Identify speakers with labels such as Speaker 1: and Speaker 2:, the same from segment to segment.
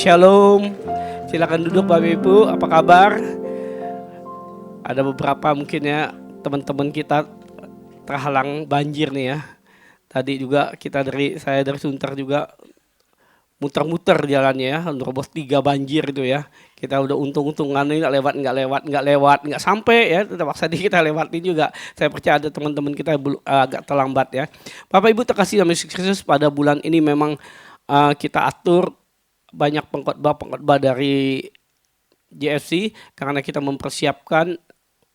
Speaker 1: Shalom. Silakan duduk Bapak Ibu, apa kabar? Ada beberapa mungkin ya teman-teman kita terhalang banjir nih ya. Tadi juga saya dari Sunter juga muter-muter jalannya ya, nerobos 3 banjir itu ya. Kita udah untung-untungan ini nggak sampai ya, terpaksa kita lewatin juga. Saya percaya ada teman-teman kita agak terlambat ya. Bapak Ibu terkasih dalam Yesus Kristus, pada bulan ini memang kita atur banyak pengkhotbah dari JFC karena kita mempersiapkan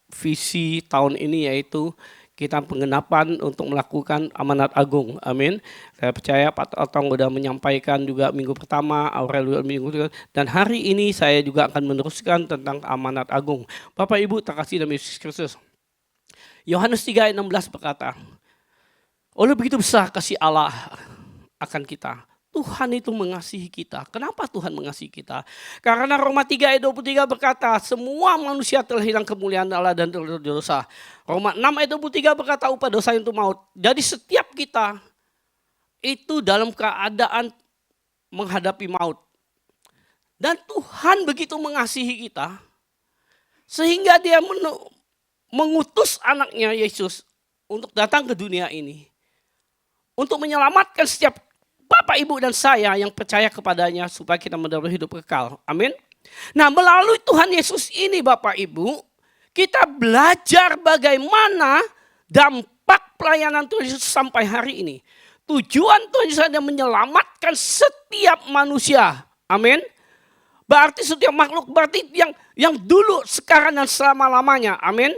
Speaker 1: visi tahun ini, yaitu kita penggenapan untuk melakukan amanat agung. Amin. Saya percaya Pak Otong sudah menyampaikan juga minggu pertama, Aurel minggu kedua, dan hari ini saya juga akan meneruskan tentang amanat agung. Bapak Ibu terkasih dalam Yesus Kristus, Yohanes 3 ayat 16 berkata, oleh begitu besar kasih Allah akan kita, Tuhan itu mengasihi kita. Kenapa Tuhan mengasihi kita? Karena Roma 3 ayat 23 berkata, semua manusia telah hilang kemuliaan Allah dan dosa. Roma 6 ayat 23 berkata, upah dosa itu maut. Jadi setiap kita itu dalam keadaan menghadapi maut. Dan Tuhan begitu mengasihi kita, sehingga dia mengutus anaknya Yesus untuk datang ke dunia ini. Untuk menyelamatkan setiap Bapak, Ibu, dan saya yang percaya kepadanya supaya kita mendapat hidup kekal. Amin. Nah, melalui Tuhan Yesus ini Bapak Ibu, kita belajar bagaimana dampak pelayanan Tuhan Yesus sampai hari ini. Tujuan Tuhan Yesus adalah menyelamatkan setiap manusia. Amin. Berarti setiap makhluk, berarti yang dulu, sekarang, dan selama-lamanya. Amin.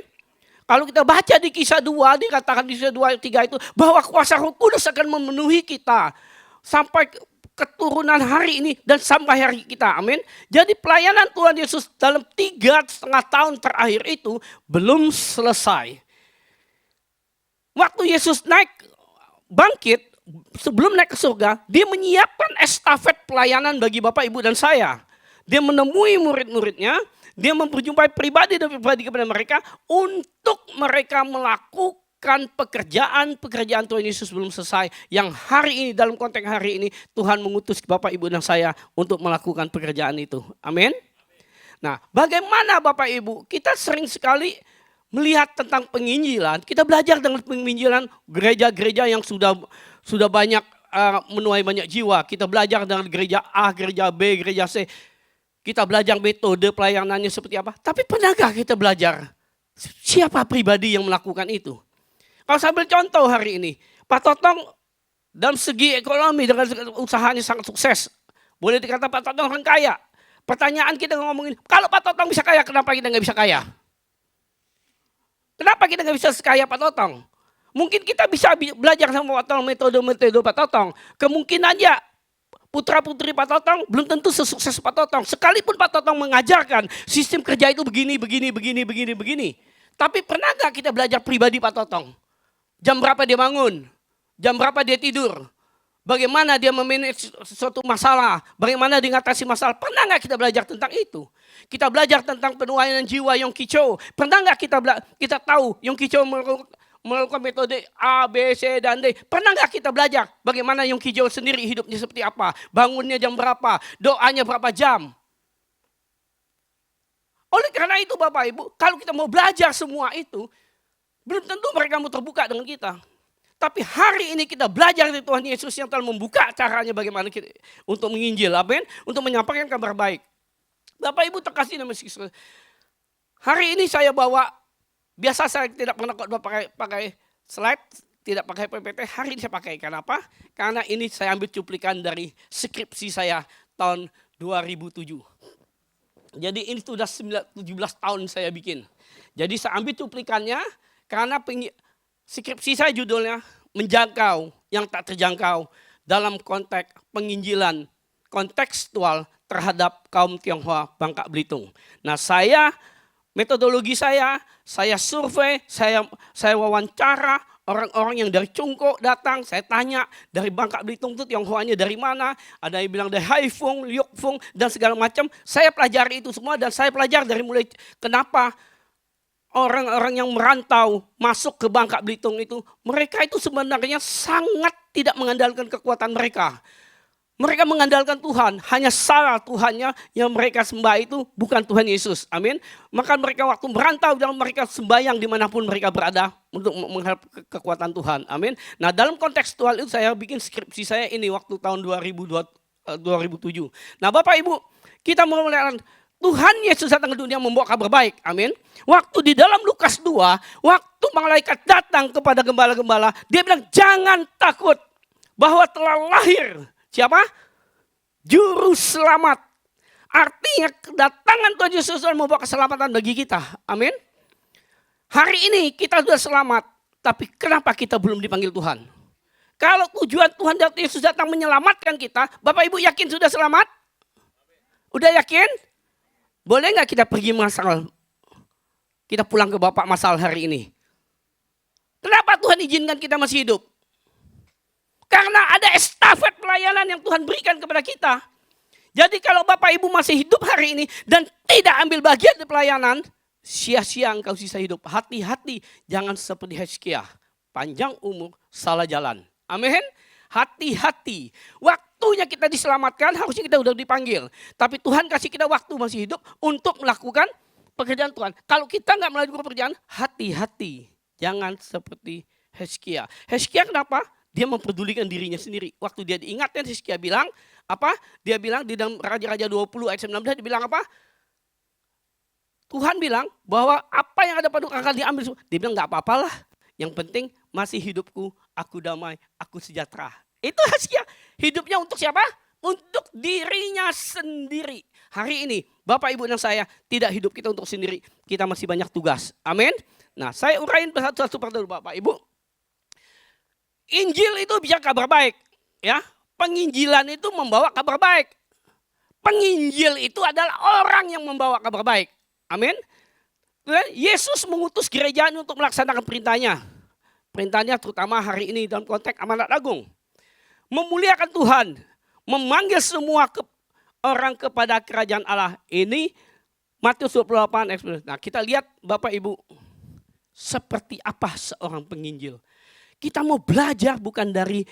Speaker 1: Kalau kita baca di Kisah 2, dikatakan di Kisah 2 ayat 3 itu, bahwa kuasa Roh Kudus akan memenuhi kita sampai keturunan hari ini dan sampai hari kita. Amin. Jadi pelayanan Tuhan Yesus dalam 3,5 tahun terakhir itu belum selesai. Waktu Yesus bangkit, sebelum naik ke surga, dia menyiapkan estafet pelayanan bagi Bapak, Ibu, dan saya. Dia menemui murid-muridnya, dia memperjumpai pribadi kepada mereka untuk mereka melakukan pekerjaan Tuhan Yesus belum selesai. Yang hari ini, dalam konteks hari ini, Tuhan mengutus Bapak, Ibu, dan saya untuk melakukan pekerjaan itu. Amin. Nah, bagaimana Bapak Ibu? Kita sering sekali melihat tentang penginjilan. Kita belajar dengan penginjilan gereja-gereja yang sudah banyak menuai banyak jiwa. Kita belajar dengan gereja A, gereja B, gereja C. Kita belajar metode pelayanannya seperti apa. Tapi pernahkah kita belajar siapa pribadi yang melakukan itu? Kalau saya ambil contoh hari ini, Pak Totong dalam segi ekonomi dengan usahanya sangat sukses. Boleh dikata Pak Totong orang kaya. Pertanyaan kita ngomongin, kalau Pak Totong bisa kaya, kenapa kita nggak bisa kaya? Kenapa kita nggak bisa sekaya Pak Totong? Mungkin kita bisa belajar sama Pak Totong metode-metode Pak Totong. Kemungkinannya putra-putri Pak Totong belum tentu sesukses Pak Totong. Sekalipun Pak Totong mengajarkan sistem kerja itu begini. Tapi pernah nggak kita belajar pribadi Pak Totong? Jam berapa dia bangun? Jam berapa dia tidur? Bagaimana dia memanage suatu masalah? Bagaimana dia mengatasi masalah? Pernah nggak kita belajar tentang itu? Kita belajar tentang penuaian jiwa Yong Kicho. Pernah nggak kita tahu Yong Kicho melakukan metode A, B, C, dan D? Pernah nggak kita belajar bagaimana Yong Kicho sendiri hidupnya seperti apa? Bangunnya jam berapa? Doanya berapa jam? Oleh karena itu Bapak Ibu, kalau kita mau belajar semua itu, belum tentu mereka mau terbuka dengan kita. Tapi hari ini kita belajar dari Tuhan Yesus yang telah membuka caranya bagaimana kita untuk menginjil, amin, untuk menyampaikan kabar baik. Bapak Ibu terkasih dalam Yesus. Hari ini saya bawa, biasa saya tidak pernah pakai slide, tidak pakai PPT, hari ini saya pakai. Kenapa? Karena ini saya ambil cuplikan dari skripsi saya tahun 2007. Jadi ini sudah 17 tahun saya bikin. Jadi saya ambil cuplikannya karena skripsi saya judulnya menjangkau yang tak terjangkau dalam konteks penginjilan kontekstual terhadap kaum Tionghoa Bangka Belitung. Nah, metodologi saya survei, saya wawancara orang-orang yang dari Cungko datang, saya tanya dari Bangka Belitung itu Tionghoanya dari mana, ada yang bilang dari Haifeng, Liukfeng, dan segala macam. Saya pelajari itu semua dan saya pelajari dari mulai kenapa orang-orang yang merantau masuk ke Bangka Belitung itu, mereka itu sebenarnya sangat tidak mengandalkan kekuatan mereka. Mereka mengandalkan Tuhan, hanya salah Tuhannya yang mereka sembah itu bukan Tuhan Yesus. Amin. Maka mereka waktu merantau dan mereka sembahyang dimanapun mereka berada untuk mengharap kekuatan Tuhan. Amin. Nah dalam kontekstual itu saya bikin skripsi saya ini waktu tahun 2007. Nah Bapak Ibu, kita mau melihat Tuhan Yesus datang ke dunia membawa kabar baik. Amin. Waktu di dalam Lukas 2, waktu malaikat datang kepada gembala-gembala, dia bilang jangan takut bahwa telah lahir. Siapa? Juru selamat. Artinya kedatangan Tuhan Yesus membawa keselamatan bagi kita. Amin. Hari ini kita sudah selamat. Tapi kenapa kita belum dipanggil Tuhan? Kalau tujuan Tuhan Yesus datang menyelamatkan kita. Bapak Ibu yakin sudah selamat? Udah yakin? Boleh nggak kita pergi masal? Kita pulang ke Bapak masal hari ini. Kenapa Tuhan izinkan kita masih hidup? Karena ada estafet pelayanan yang Tuhan berikan kepada kita. Jadi kalau Bapak Ibu masih hidup hari ini dan tidak ambil bagian di pelayanan, sia-sia engkau sisa hidup. Hati-hati, jangan seperti Hizkia. Panjang umur, salah jalan. Amin. Hati-hati. Waktunya kita diselamatkan, harusnya kita udah dipanggil. Tapi Tuhan kasih kita waktu masih hidup untuk melakukan pekerjaan Tuhan. Kalau kita nggak melakukan pekerjaan, hati-hati. Jangan seperti Hizkia. Hizkia kenapa? Dia memperdulikan dirinya sendiri. Waktu dia diingatkan, Hizkia bilang, apa? Dia bilang di dalam Raja-Raja 20 ayat 19, dia bilang apa? Tuhan bilang bahwa apa yang ada pada akan diambil. Dia bilang nggak apa-apalah. Yang penting masih hidupku, aku damai, aku sejahtera. Itu Hizkia. Hidupnya untuk siapa? Untuk dirinya sendiri. Hari ini Bapak Ibu dan saya tidak hidup kita untuk sendiri. Kita masih banyak tugas. Amin. Nah saya uraiin satu-satu dulu Bapak Ibu. Injil itu bisa kabar baik, ya. Penginjilan itu membawa kabar baik. Penginjil itu adalah orang yang membawa kabar baik. Amin. Yesus mengutus gerejanya untuk melaksanakan perintahnya. Perintahnya terutama hari ini dalam konteks amanat agung. Memuliakan Tuhan, memanggil semua orang kepada kerajaan Allah. Ini Matius 28. Nah, kita lihat Bapak Ibu, seperti apa seorang penginjil. Kita mau belajar bukan dari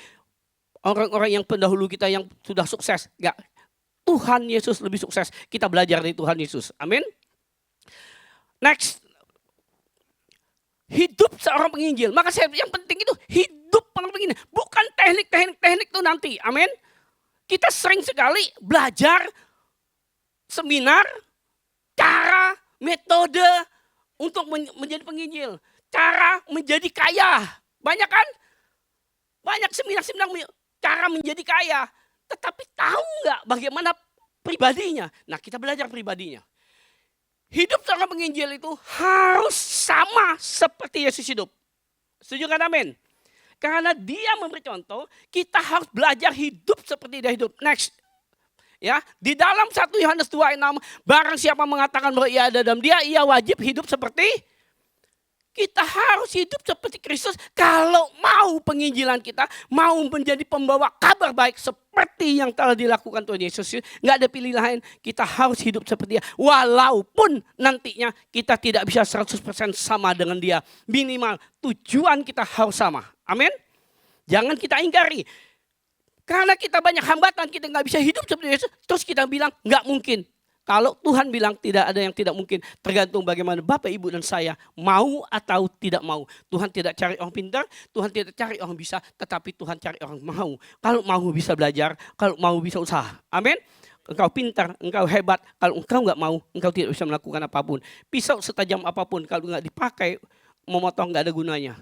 Speaker 1: orang-orang yang pendahulu kita yang sudah sukses. Enggak. Tuhan Yesus lebih sukses. Kita belajar dari Tuhan Yesus. Amin. Next. Hidup seorang penginjil. Maka yang penting itu hidup seorang penginjil. Bukan teknik itu nanti. Amin. Kita sering sekali belajar seminar, cara, metode untuk menjadi penginjil. Cara menjadi kaya. Banyak kan? Banyak seminar cara menjadi kaya. Tetapi tahu nggak bagaimana pribadinya? Nah kita belajar pribadinya. Hidup seorang penginjil itu harus sama seperti Yesus hidup. Setuju kan amin? Karena dia memberi contoh, kita harus belajar hidup seperti dia hidup. Next. Ya, di dalam 1 Yohanes 2 ayat 6, barang siapa mengatakan bahwa ia ada dalam dia, ia wajib hidup seperti kita harus hidup seperti Kristus kalau mau penginjilan kita mau menjadi pembawa kabar baik seperti yang telah dilakukan Tuhan Yesus. Nggak ada pilihan lain, kita harus hidup seperti dia. Walaupun nantinya kita tidak bisa 100% sama dengan dia. Minimal tujuan kita harus sama. Amin. Jangan kita ingkari. Karena kita banyak hambatan, kita nggak bisa hidup seperti Yesus. Terus kita bilang nggak mungkin. Kalau Tuhan bilang tidak ada yang tidak mungkin, tergantung bagaimana Bapak, Ibu, dan saya mau atau tidak mau. Tuhan tidak cari orang pintar, Tuhan tidak cari orang bisa, tetapi Tuhan cari orang mau. Kalau mau bisa belajar, kalau mau bisa usaha. Amin. Engkau pintar, engkau hebat, kalau engkau nggak mau, engkau tidak bisa melakukan apapun. Pisau setajam apapun, kalau nggak dipakai, memotong nggak ada gunanya.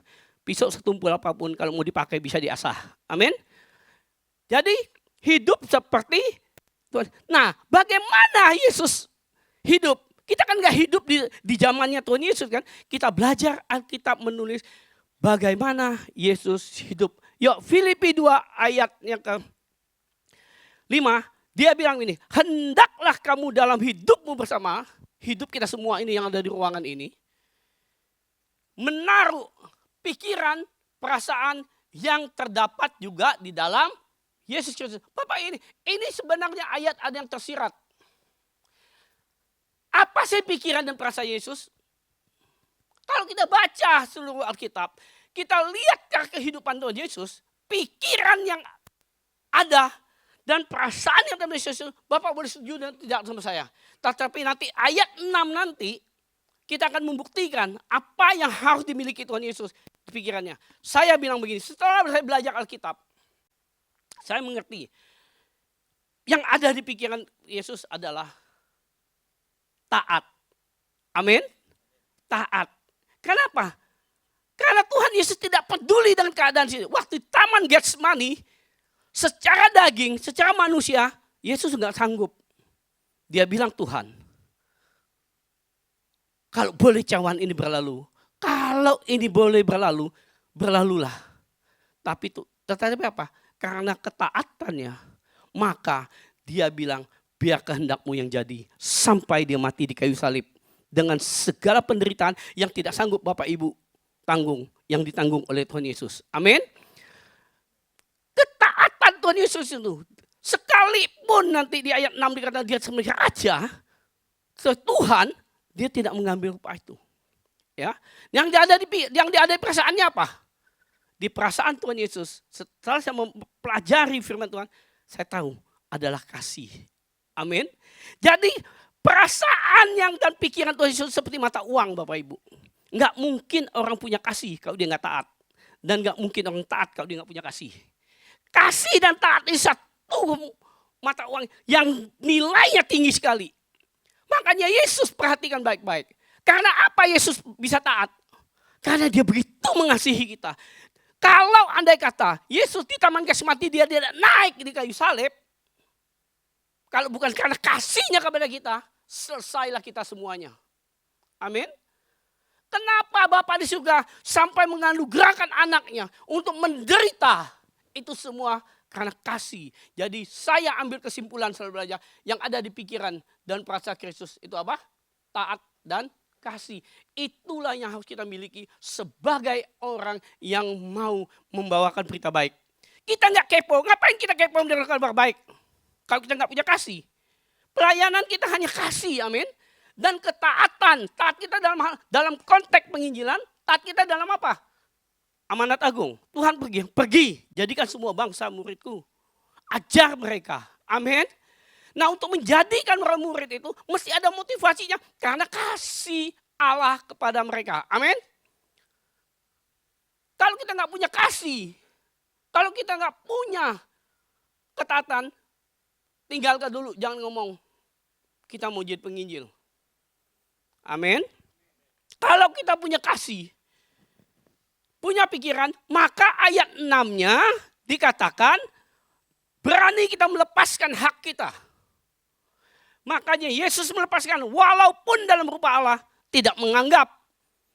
Speaker 1: Pisau setumpul apapun, kalau mau dipakai bisa diasah. Amin. Jadi hidup seperti Tuhan. Nah, bagaimana Yesus hidup? Kita kan gak hidup di zamannya Tuhan Yesus kan. Kita belajar Alkitab menulis bagaimana Yesus hidup. Yuk, Filipi 2 ayat yang ke-5. Dia bilang ini, hendaklah kamu dalam hidupmu bersama, hidup kita semua ini yang ada di ruangan ini, menaruh pikiran, perasaan yang terdapat juga di dalam Yesus Kristus. Bapak ini sebenarnya ayat ada yang tersirat. Apa sih pikiran dan perasaan Yesus? Kalau kita baca seluruh Alkitab, kita lihat kehidupan Tuhan Yesus, pikiran yang ada dan perasaan yang dalam Yesus, Bapak boleh setuju dan tidak sama saya. Tetapi nanti ayat 6 nanti, kita akan membuktikan apa yang harus dimiliki Tuhan Yesus di pikirannya. Saya bilang begini, setelah saya belajar Alkitab, saya mengerti yang ada di pikiran Yesus adalah taat. Amin. Taat. Kenapa? Karena Tuhan Yesus tidak peduli dengan keadaan sini. Waktu Taman Getsemani, secara daging, secara manusia, Yesus nggak sanggup. Dia bilang, Tuhan, kalau boleh cawan ini berlalu, kalau ini boleh berlalu, berlalulah. Tetapi apa? Karena ketaatannya, maka dia bilang, biar kehendakmu yang jadi, sampai dia mati di kayu salib. Dengan segala penderitaan yang tidak sanggup Bapak Ibu tanggung, yang ditanggung oleh Tuhan Yesus. Amin. Ketaatan Tuhan Yesus itu, sekalipun nanti di ayat 6 dikatakan dia sebagai raja, Tuhan, dia tidak mengambil upah itu. Ya, yang ada di perasaannya apa? Di perasaan Tuhan Yesus, setelah saya mempelajari firman Tuhan, saya tahu adalah kasih. Amin. Jadi perasaan yang dan pikiran Tuhan Yesus seperti mata uang Bapak Ibu. Enggak mungkin orang punya kasih kalau dia enggak taat. Dan enggak mungkin orang taat kalau dia enggak punya kasih. Kasih dan taat ini satu mata uang yang nilainya tinggi sekali. Makanya Yesus perhatikan baik-baik. Karena apa Yesus bisa taat? Karena dia begitu mengasihi kita. Kalau andai kata Yesus di Taman Getsemani dia tidak naik di kayu salib. Kalau bukan karena kasihnya kepada kita, selesailah kita semuanya. Amin. Kenapa Bapa di surga sampai menganugerahkan anaknya untuk menderita? Itu semua karena kasih. Jadi saya ambil kesimpulan selalu belajar yang ada di pikiran dan perasaan Kristus itu apa? Taat dan kasih. Itulah yang harus kita miliki sebagai orang yang mau membawakan berita baik. Kita nggak kepo, ngapain kita kepo mendengarkan kabar baik? Kalau kita nggak punya kasih. Pelayanan kita hanya kasih, amin. Dan ketaatan, taat kita dalam konteks penginjilan, taat kita dalam apa? Amanat agung. Tuhan pergi, jadikan semua bangsa muridku. Ajar mereka, amin. Nah untuk menjadikan orang murid itu, mesti ada motivasinya. Karena kasih Allah kepada mereka, amin. Kalau kita nggak punya kasih, kalau kita nggak punya ketaatan, tinggalkan dulu, jangan ngomong kita mau jadi penginjil. Amin. Kalau kita punya kasih, punya pikiran, maka ayat 6-nya dikatakan berani kita melepaskan hak kita. Makanya Yesus melepaskan walaupun dalam rupa Allah tidak menganggap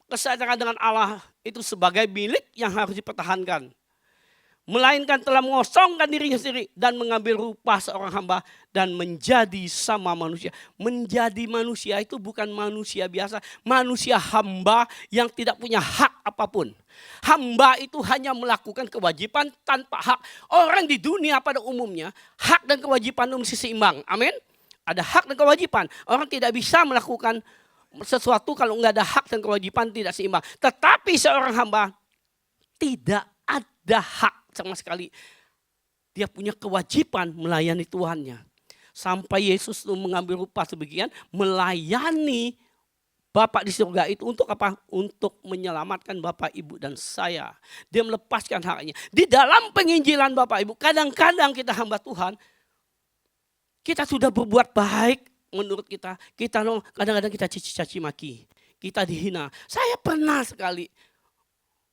Speaker 1: kesadaran dengan Allah itu sebagai milik yang harus dipertahankan. Melainkan telah mengosongkan dirinya sendiri dan mengambil rupa seorang hamba dan menjadi sama manusia. Menjadi manusia itu bukan manusia biasa, manusia hamba yang tidak punya hak apapun. Hamba itu hanya melakukan kewajiban tanpa hak. Orang di dunia pada umumnya hak dan kewajiban itu mesti seimbang. Amin. Ada hak dan kewajiban. Orang tidak bisa melakukan sesuatu kalau nggak ada hak dan kewajiban tidak seimbang. Tetapi seorang hamba tidak ada hak sama sekali. Dia punya kewajiban melayani Tuhannya. Sampai Yesus itu mengambil rupa sebagian melayani Bapak di surga itu untuk apa? Untuk menyelamatkan Bapak, Ibu dan saya. Dia melepaskan haknya. Di dalam penginjilan Bapak, Ibu, kadang-kadang kita hamba Tuhan, kita sudah berbuat baik menurut kita. Kadang-kadang kita caci maki. Kita dihina. Saya pernah sekali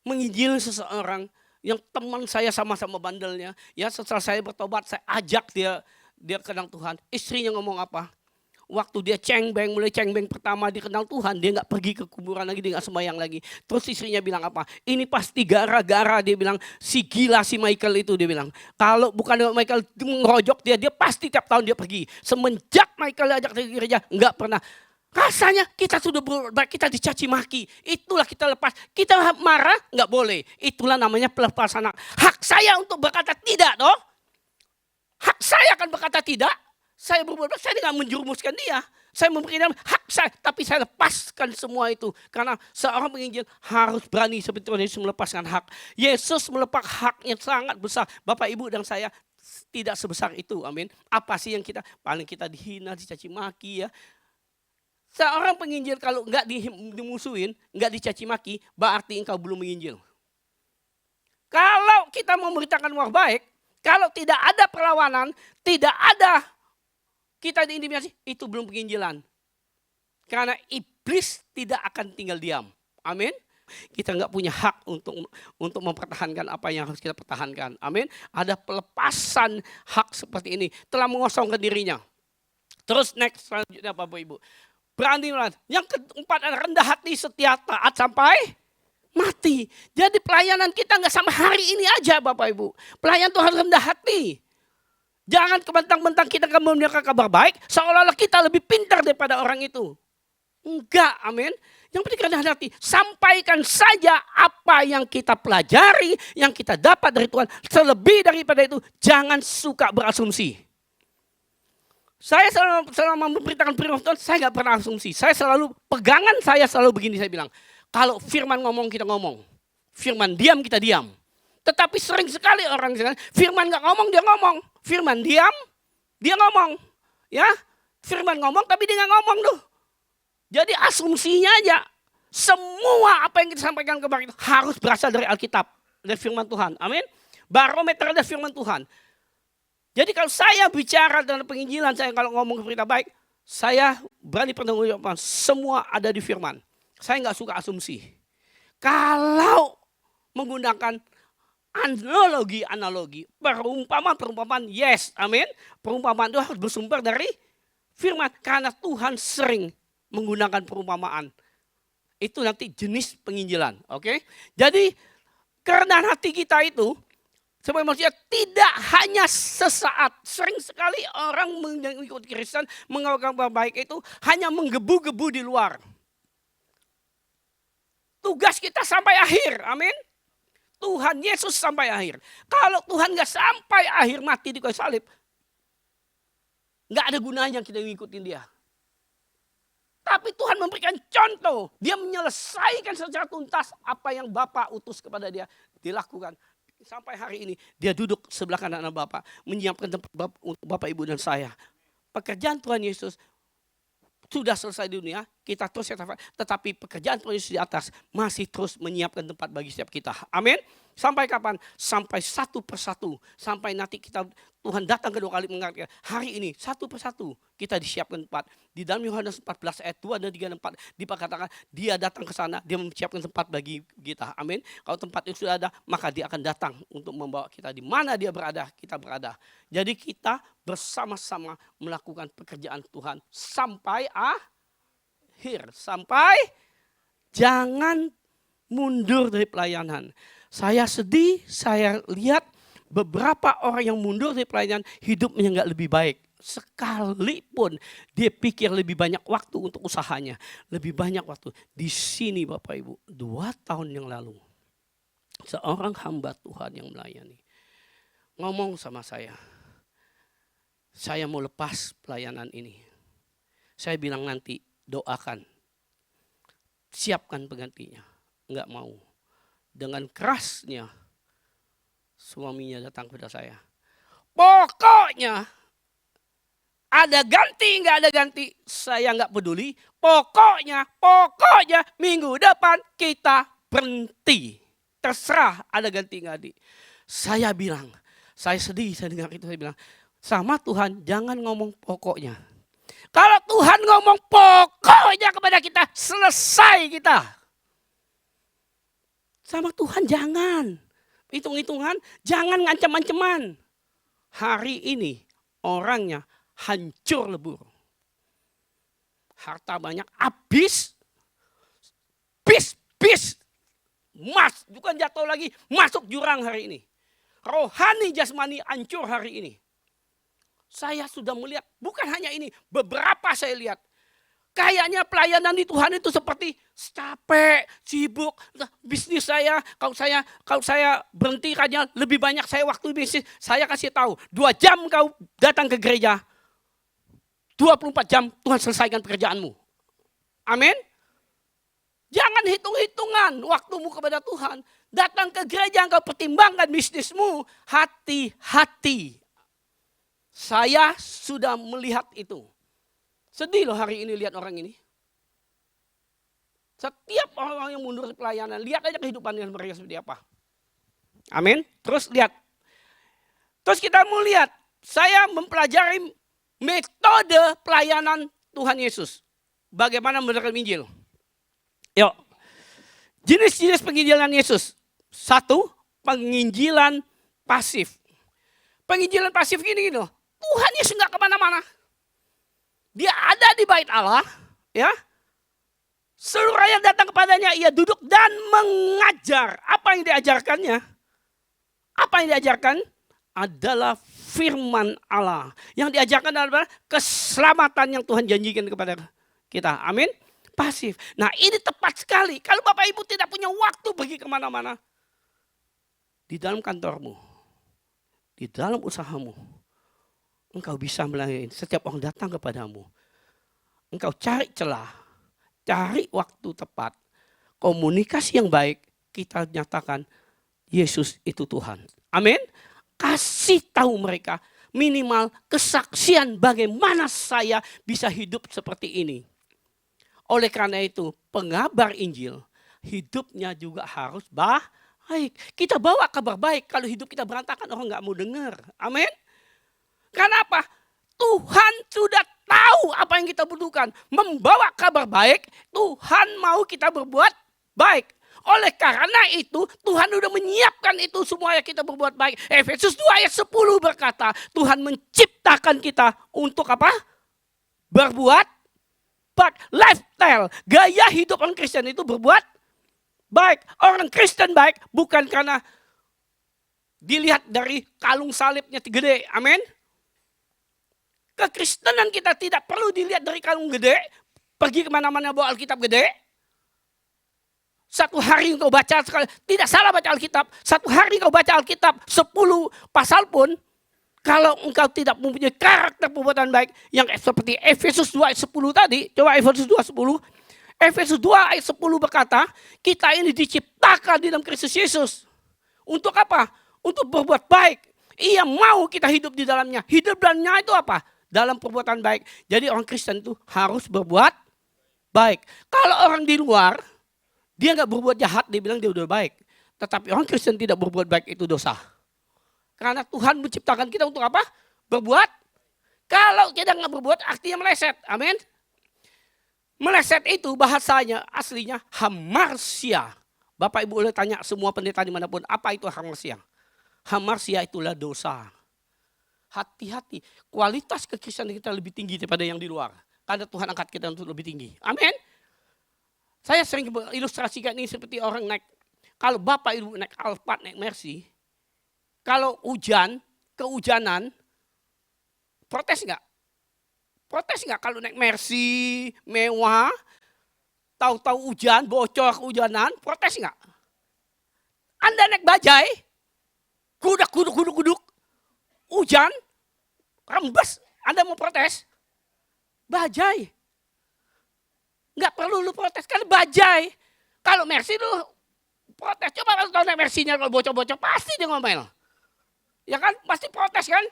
Speaker 1: menginjil seseorang yang teman saya sama-sama bandelnya, ya setelah saya bertobat, saya ajak dia kenal Tuhan. Istrinya ngomong apa? Waktu dia mulai cengbeng pertama dia kenal Tuhan, dia nggak pergi ke kuburan lagi, dia nggak sembahyang lagi. Terus istrinya bilang apa? Ini pasti gara-gara dia bilang si gila si Michael itu, dia bilang. Kalau bukan Michael ngerojok dia pasti tiap tahun dia pergi. Semenjak Michael ajak ke gereja, nggak pernah. Rasanya kita sudah berbuat, kita dicaci maki. Itulah kita lepas. Kita marah nggak boleh. Itulah namanya pelepasan hak. Hak saya untuk berkata tidak, toh. Hak saya akan berkata tidak. Saya berbuat, saya tidak menjerumuskan dia. Saya memberikan hak saya, tapi saya lepaskan semua itu. Karena seorang penginjil harus berani seperti Tuhan Yesus melepaskan hak. Yesus melepas haknya sangat besar. Bapak, Ibu dan saya tidak sebesar itu, amin. Apa sih yang kita, paling kita dihina, dicaci maki ya. Seorang penginjil kalau nggak dimusuhin, nggak dicaci maki, berarti engkau belum menginjil. Kalau kita memberitakan kabar baik, kalau tidak ada perlawanan, tidak ada kita diintimidasi, itu belum penginjilan. Karena iblis tidak akan tinggal diam. Amin. Kita nggak punya hak untuk mempertahankan apa yang harus kita pertahankan. Amin. Ada pelepasan hak seperti ini. Telah mengosongkan dirinya. Terus next selanjutnya Bapak Ibu. Berani melawan. Yang keempat adalah rendah hati, setia, taat sampai mati. Jadi pelayanan kita nggak sampai hari ini aja Bapak Ibu. Pelayan Tuhan rendah hati. Jangan kebentang-bentang kita memberikan kabar baik. Seolah-olah kita lebih pintar daripada orang itu. Enggak, amin. Yang penting rendah hati. Sampaikan saja apa yang kita pelajari, yang kita dapat dari Tuhan. Selebih daripada itu, jangan suka berasumsi. Saya selama memberitakan firman Tuhan, saya nggak pernah asumsi. Saya selalu, pegangan saya selalu begini, saya bilang. Kalau firman ngomong, kita ngomong. Firman diam, kita diam. Tetapi sering sekali orang bilang, firman nggak ngomong, dia ngomong. Firman diam, dia ngomong. Ya, firman ngomong, tapi dia nggak ngomong tuh. Jadi asumsinya aja. Semua apa yang kita sampaikan kepada kita harus berasal dari Alkitab. Dari firman Tuhan. Amin. Barometer dari firman Tuhan. Jadi kalau saya bicara dalam penginjilan, saya kalau ngomong berita baik, saya berani pertanggungjawaban. Semua ada di firman. Saya nggak suka asumsi. Kalau menggunakan analogi, perumpamaan, yes, amin. Perumpamaan itu harus bersumber dari firman. Karena Tuhan sering menggunakan perumpamaan. Itu nanti jenis penginjilan, oke? Jadi kerendahan hati kita itu, sebagai manusia tidak hanya sesaat. Sering sekali orang mengikuti Kristen, mengamalkan kabar baik itu hanya menggebu-gebu di luar. Tugas kita sampai akhir, amin. Tuhan Yesus sampai akhir. Kalau Tuhan gak sampai akhir mati di kayu salib, gak ada gunanya kita ngikutin dia. Tapi Tuhan memberikan contoh. Dia menyelesaikan secara tuntas apa yang Bapa utus kepada dia. Dilakukan. Sampai hari ini dia duduk sebelah kanan Bapa, menyiapkan tempat untuk Bapak, Ibu dan saya. Pekerjaan Tuhan Yesus sudah selesai di dunia, kita terus tetapi pekerjaan Tuhan Yesus di atas masih terus menyiapkan tempat bagi setiap kita. Amin. Sampai kapan? Sampai satu persatu. Sampai nanti Tuhan datang kedua kali mengatakan, hari ini satu persatu kita disiapkan tempat. Di dalam Yohanes 14 ayat 2 dan 3 dan 4 dikatakan dia datang ke sana, dia menyiapkan tempat bagi kita. Amin. Kalau tempat itu sudah ada, maka dia akan datang untuk membawa kita di mana dia berada, kita berada. Jadi kita bersama-sama melakukan pekerjaan Tuhan sampai akhir. Sampai jangan mundur dari pelayanan. Saya sedih, saya lihat beberapa orang yang mundur dari pelayanan hidupnya nggak lebih baik. Sekalipun dia pikir lebih banyak waktu untuk usahanya. Lebih banyak waktu. Di sini Bapak Ibu, 2 tahun yang lalu. Seorang hamba Tuhan yang melayani. Ngomong sama saya. Saya mau lepas pelayanan ini. Saya bilang nanti doakan. Siapkan penggantinya. Enggak mau. Dengan kerasnya suaminya datang kepada saya. Pokoknya ada ganti nggak ada ganti, saya nggak peduli. Pokoknya minggu depan kita berhenti. Terserah ada ganti nggak ganti. Saya bilang, saya sedih saya dengar itu, saya bilang sama Tuhan jangan ngomong pokoknya. Kalau Tuhan ngomong pokoknya kepada kita, selesai kita. Sama Tuhan jangan. Hitung-hitungan, jangan ngancam-ancaman. Hari ini orangnya hancur lebur. Harta banyak habis. Bis. Bukan jatuh lagi, masuk jurang hari ini. Rohani jasmani hancur hari ini. Saya sudah melihat, bukan hanya ini, beberapa saya lihat. Kayaknya pelayanan di Tuhan itu seperti capek, sibuk, bisnis saya. Kalau saya berhenti kayaknya lebih banyak saya waktu bisnis. Saya kasih tahu, 2 jam kau datang ke gereja, 24 jam Tuhan selesaikan pekerjaanmu. Amin. Jangan hitung-hitungan waktumu kepada Tuhan. Datang ke gereja, engkau pertimbangkan bisnismu. Hati-hati. Saya sudah melihat itu. Sedih loh hari ini lihat orang ini. Setiap orang yang mundur pelayanan, lihat aja kehidupan mereka seperti apa. Amin. Terus lihat. Terus kita mau lihat, saya mempelajari metode pelayanan Tuhan Yesus. Bagaimana memberitakan Injil. Yuk. Jenis-jenis penginjilan Yesus. 1, penginjilan pasif. Penginjilan pasif gini loh. Tuhan Yesus nggak kemana-mana. Dia ada di bait Allah, ya. Seluruh rakyat datang kepadanya, ia duduk dan mengajar. Apa yang diajarkannya? Apa yang diajarkan? Adalah firman Allah. Yang diajarkan adalah keselamatan yang Tuhan janjikan kepada kita. Amin. Pasif. Nah ini tepat sekali. Kalau Bapak Ibu tidak punya waktu pergi kemana-mana. Di dalam kantormu. Di dalam usahamu. Engkau bisa melayani setiap orang datang kepadamu. Engkau cari celah. Cari waktu tepat, komunikasi yang baik, kita nyatakan Yesus itu Tuhan. Amin. Kasih tahu mereka minimal kesaksian bagaimana saya bisa hidup seperti ini. Oleh karena itu pengabar Injil hidupnya juga harus baik. Kita bawa kabar baik, kalau hidup kita berantakan orang gak mau dengar. Amin. Kenapa? Tuhan sudah tahu apa yang kita butuhkan. Membawa kabar baik, Tuhan mau kita berbuat baik. Oleh karena itu, Tuhan sudah menyiapkan itu semua yang kita berbuat baik. Efesus 2 ayat 10 berkata, Tuhan menciptakan kita untuk apa? Berbuat baik. Lifestyle, gaya hidup orang Kristen itu berbuat baik. Orang Kristen baik bukan karena dilihat dari kalung salibnya gede. Amin. Kekristenan kita tidak perlu dilihat dari kalung gede. Pergi kemana-mana bawa Alkitab gede. Satu hari engkau baca sekali. Tidak salah baca Alkitab. Satu hari engkau baca Alkitab 10 pasal pun. Kalau engkau tidak mempunyai karakter perbuatan baik. Yang seperti Efesus 2 ayat 10 tadi. Coba Efesus 2 ayat 10. Efesus 2 ayat 10 berkata. Kita ini diciptakan di dalam Kristus Yesus. Untuk apa? Untuk berbuat baik. Ia mau kita hidup di dalamnya. Hidup dalamnya itu apa? Dalam perbuatan baik. Jadi orang Kristen itu harus berbuat baik. Kalau orang di luar, dia nggak berbuat jahat, dia bilang dia udah baik. Tetapi orang Kristen tidak berbuat baik itu dosa. Karena Tuhan menciptakan kita untuk apa? Berbuat. Kalau kita nggak berbuat, artinya meleset. Amin. Meleset itu bahasanya aslinya hamarsia. Bapak Ibu boleh tanya semua pendeta dimanapun, apa itu hamarsia? Hamarsia itulah dosa. Hati-hati, kualitas kekristenan kita lebih tinggi daripada yang di luar. Karena Tuhan angkat kita untuk lebih tinggi. Amin. Saya sering ilustrasikan ini seperti orang naik. Kalau Bapak Ibu naik Alphard, naik Mercy. Kalau hujan, kehujanan, protes nggak? Protes nggak kalau naik Mercy, mewah, tahu-tahu hujan, bocor kehujanan, protes nggak? Anda naik bajai, kuduk, hujan, rembes, Anda mau protes? Bajai. Nggak perlu lu protes, kan bajai. Kalau Mercy lu protes, coba kalau naik Mercy-nya kalau bocor-bocor, pasti dia ngomel. Ya kan, pasti protes kan?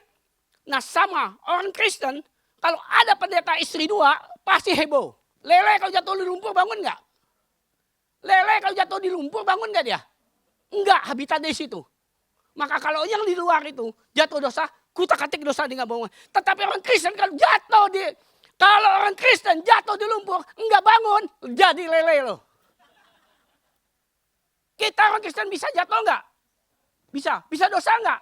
Speaker 1: Nah sama, orang Kristen, kalau ada pendeta istri 2, pasti heboh. Lele kalau jatuh di lumpur bangun nggak? Lele kalau jatuh di lumpur bangun nggak dia? Enggak, habitat di situ. Maka kalau yang di luar itu jatuh dosa, kutak-katik dosa dia nggak bangun. Tetapi orang Kristen kalau orang Kristen jatuh di lumpur, enggak bangun, jadi lele loh. Kita orang Kristen bisa jatuh enggak? Bisa dosa enggak?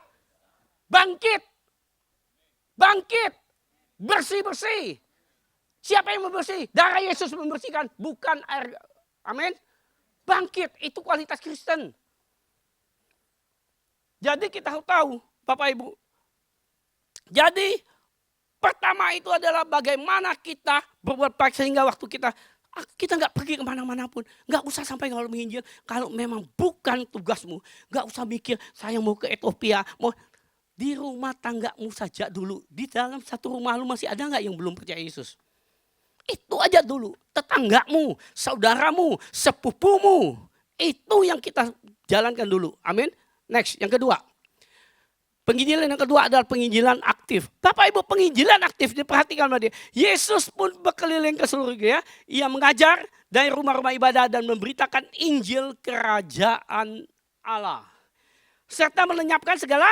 Speaker 1: Bangkit, bersih. Siapa yang membersih? Darah Yesus membersihkan, bukan air. Amin. Bangkit, itu kualitas Kristen. Jadi kita harus tahu, Bapak Ibu. Jadi pertama itu adalah bagaimana kita berbuat baik sehingga waktu kita nggak pergi kemana-mana pun. Nggak usah sampai kalau menginjil. Kalau memang bukan tugasmu, nggak usah mikir saya mau ke Ethiopia. Di rumah tanggamu saja dulu. Di dalam satu rumah lu masih ada nggak yang belum percaya Yesus? Itu aja dulu. Tetanggamu, saudaramu, sepupumu. Itu yang kita jalankan dulu. Amin. Next, yang kedua. Penginjilan yang kedua adalah penginjilan aktif. Bapak Ibu, penginjilan aktif diperhatikan sama dia. Yesus pun berkeliling ke seluruh dunia. Ia mengajar dari rumah-rumah ibadah dan memberitakan Injil kerajaan Allah. Serta melenyapkan segala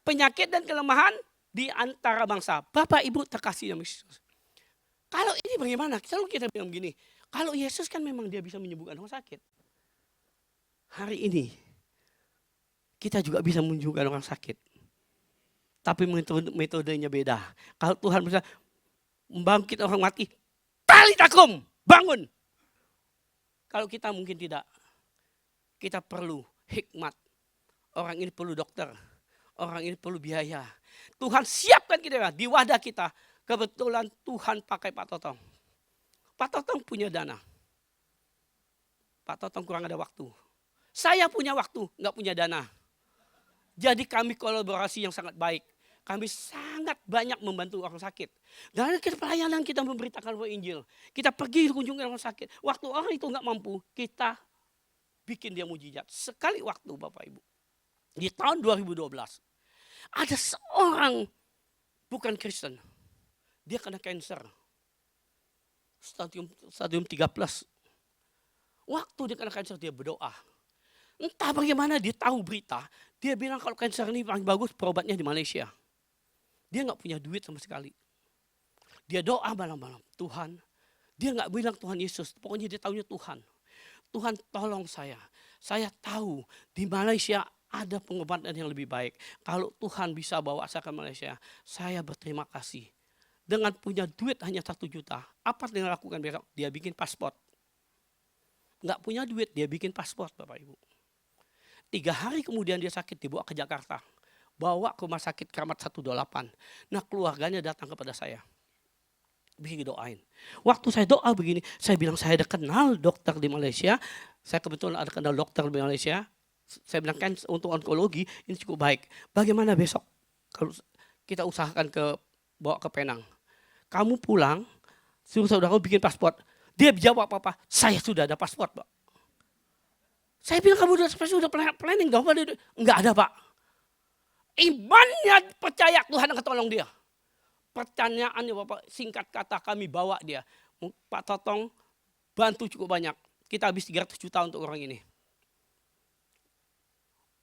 Speaker 1: penyakit dan kelemahan di antara bangsa. Bapak Ibu terkasih yang Yesus. Kalau ini bagaimana? Selalu kita bilang begini. Kalau Yesus kan memang dia bisa menyembuhkan orang sakit. Hari ini kita juga bisa menyembuhkan orang sakit. Tapi metodenya beda. Kalau Tuhan bisa membangkit orang mati, talitakum, bangun. Kalau kita mungkin tidak. Kita perlu hikmat. Orang ini perlu dokter. Orang ini perlu biaya. Tuhan siapkan kita di wadah kita. Kebetulan Tuhan pakai Pak Totong. Pak Totong punya dana. Pak Totong kurang ada waktu. Saya punya waktu, nggak punya dana. Jadi kami kolaborasi yang sangat baik. Kami sangat banyak membantu orang sakit. Dan pelayanan kita memberitakan Injil. Kita pergi kunjungi orang sakit. Waktu orang itu nggak mampu, kita bikin dia mujizat. Sekali waktu Bapak Ibu. Di tahun 2012. Ada seorang bukan Kristen. Dia kena kanker. Stadium 3+. Waktu dia kena kanker dia berdoa. Entah bagaimana dia tahu berita. Dia bilang kalau kanker ini paling bagus perobatnya di Malaysia. Dia nggak punya duit sama sekali. Dia doa malam-malam. Tuhan. Dia nggak bilang Tuhan Yesus. Pokoknya dia tahunya Tuhan. Tuhan tolong saya. Saya tahu di Malaysia ada pengobatan yang lebih baik. Kalau Tuhan bisa bawa saya ke Malaysia. Saya berterima kasih. Dengan punya duit hanya 1 juta. Apa yang dia lakukan besok? Dia bikin paspor. Nggak punya duit, dia bikin paspor Bapak Ibu. 3 hari kemudian dia sakit, dibawa ke Jakarta. Bawa ke rumah sakit Keramat 128. Nah keluarganya datang kepada saya. Begini doain. Waktu saya doa begini, saya bilang saya ada kenal dokter di Malaysia. Saya kebetulan ada kenal dokter di Malaysia. Saya bilang kan untuk onkologi ini cukup baik. Bagaimana besok kalau kita usahakan bawa ke Penang. Kamu pulang, suruh saudara bikin paspor. Dia jawab apa? Saya sudah ada paspor, Pak. Saya bilang kamu sudah planning dong? Enggak ada, Pak. Imannya percaya Tuhan akan tolong dia. Pertanyaannya Bapak, singkat kata kami bawa dia. Pak Totong bantu cukup banyak. Kita habis 300 juta untuk orang ini.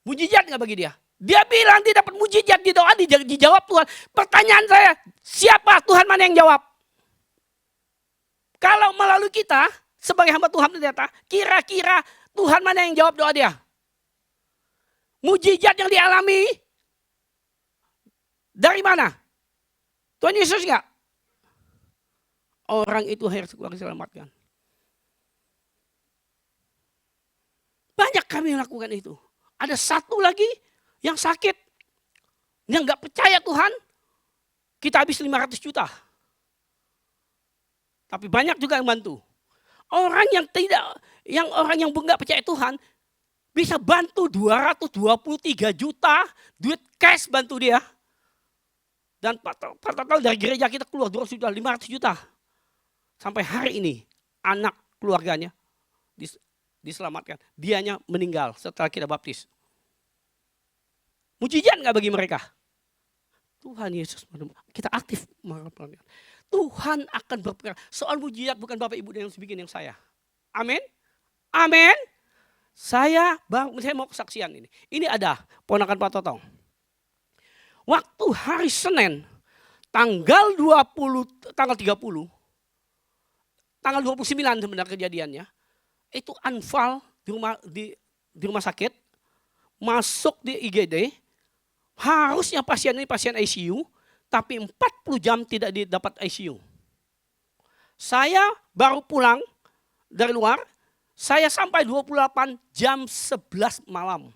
Speaker 1: Mujizat gak bagi dia? Dia bilang dia dapat mujizat di doa, dijawab Tuhan. Pertanyaan saya, siapa Tuhan mana yang jawab? Kalau melalui kita, sebagai hamba Tuhan ternyata, kira-kira Tuhan mana yang jawab doa dia? Mujizat yang dialami dari mana? Tuhan Yesus enggak? Orang itu harus diselamatkan. Banyak kami melakukan itu. Ada satu lagi yang sakit, yang enggak percaya Tuhan, kita habis 500 juta. Tapi banyak juga yang bantu. Orang yang enggak percaya Tuhan, bisa bantu 223 juta, duit cash bantu dia. Dan total dari gereja kita keluar 200 juta, 500 juta. Sampai hari ini anak keluarganya diselamatkan. Dianya meninggal setelah kita baptis. Mujizat gak bagi mereka? Tuhan Yesus, kita aktif. Tuhan akan berperkara. Soal mujizat bukan Bapak Ibu yang bikin yang saya. Amin. Amin. Saya mau kesaksian ini. Ini ada ponakan Pak Totong. Waktu hari Senin, tanggal 30, tanggal 29 sebenarnya kejadiannya, itu anfal di rumah sakit, masuk di IGD, harusnya pasien ini pasien ICU, tapi 40 jam tidak didapat ICU. Saya baru pulang dari luar, saya sampai 28 jam 11 malam.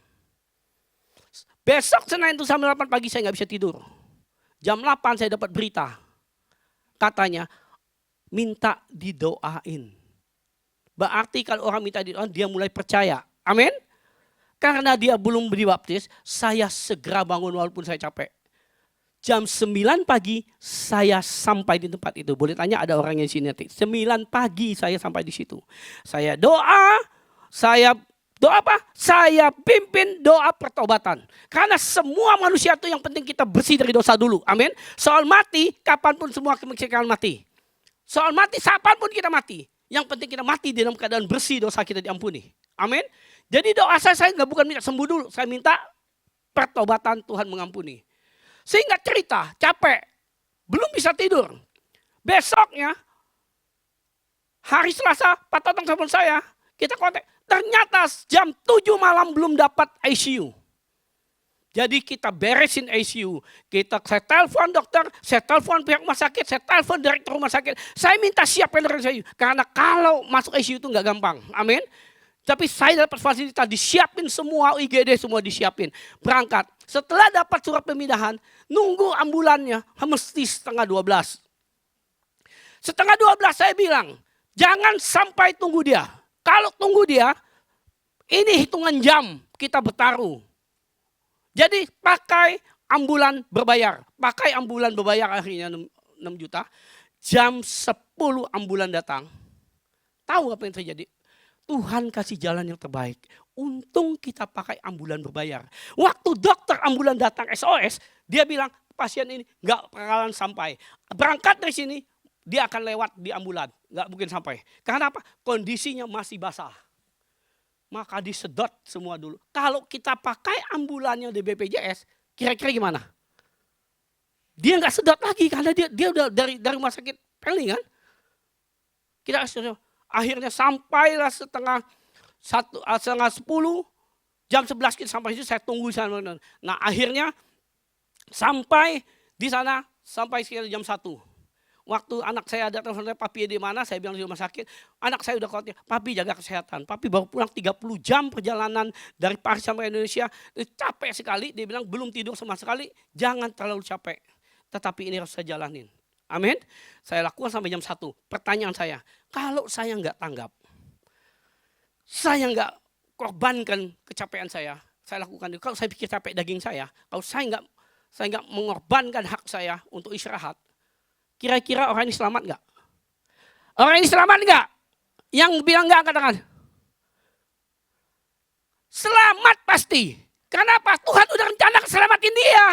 Speaker 1: Besok Senin itu sampai 8 pagi saya nggak bisa tidur. Jam 8 saya dapat berita. Katanya minta didoain. Berarti kalau orang minta didoain dia mulai percaya. Amin. Karena dia belum dibaptis, saya segera bangun walaupun saya capek. Jam 9 pagi saya sampai di tempat itu. Boleh tanya ada orang yang di sini nanti. 9 pagi saya sampai di situ. Saya doa, saya Doa apa? Saya pimpin doa pertobatan. Karena semua manusia itu yang penting kita bersih dari dosa dulu. Amin. Soal mati, kapanpun semua akan mati. Soal mati, kapanpun kita mati. Yang penting kita mati dalam keadaan bersih, dosa kita diampuni. Amin. Jadi doa saya nggak bukan minta sembuh dulu. Saya minta pertobatan, Tuhan mengampuni. Sehingga cerita, capek. Belum bisa tidur. Besoknya, hari Selasa, Pak Totong telepon saya. Kita kontak. Ternyata jam 7 malam belum dapat ICU. Jadi kita beresin ICU. Saya telepon dokter, saya telepon pihak rumah sakit, saya telepon direktur rumah sakit. Saya minta siapkan ICU. Karena kalau masuk ICU itu nggak gampang. Amin. Tapi saya dapat fasilitas, disiapin semua, IGD semua disiapin. Berangkat. Setelah dapat surat pemindahan, nunggu ambulannya mesti setengah 12. Setengah 12 saya bilang, jangan sampai tunggu dia. Kalau tunggu dia, ini hitungan jam kita bertaruh. Jadi pakai ambulan berbayar. Pakai ambulan berbayar akhirnya 6 juta. Jam 10 ambulan datang. Tahu apa yang terjadi? Tuhan kasih jalan yang terbaik. Untung kita pakai ambulan berbayar. Waktu dokter ambulan datang SOS, dia bilang pasien ini nggak bakalan sampai. Berangkat dari sini, dia akan lewat di ambulan. Nggak mungkin sampai. Karena apa? Kondisinya masih basah. Maka disedot semua dulu. Kalau kita pakai ambulannya di BPJS, kira-kira gimana? Dia nggak sedot lagi karena dia udah dari rumah sakit Pelni kan? Kita akhirnya sampailah setengah 10, jam 11 kita sampai situ, saya tunggu sana. Nah akhirnya sampai di sana sampai sekitar jam 1. Waktu anak saya datang, papi di mana? Saya bilang di rumah sakit. Anak saya udah khawatir, papi jaga kesehatan. Papi baru pulang 30 jam perjalanan dari Paris sampai Indonesia. Capek sekali, dia bilang belum tidur sama sekali. Jangan terlalu capek. Tetapi ini harus saya jalanin. Amin. Saya lakukan sampai jam 1. Pertanyaan saya, kalau saya nggak tanggap, saya nggak korbankan kecapean saya lakukan itu. Kalau saya pikir capek daging saya, kalau saya nggak mengorbankan hak saya untuk istirahat, kira-kira orang ini selamat nggak? Orang ini selamat nggak? Yang bilang nggak angkat tangan. Selamat pasti. Kenapa? Tuhan udah rencana keselamatin dia.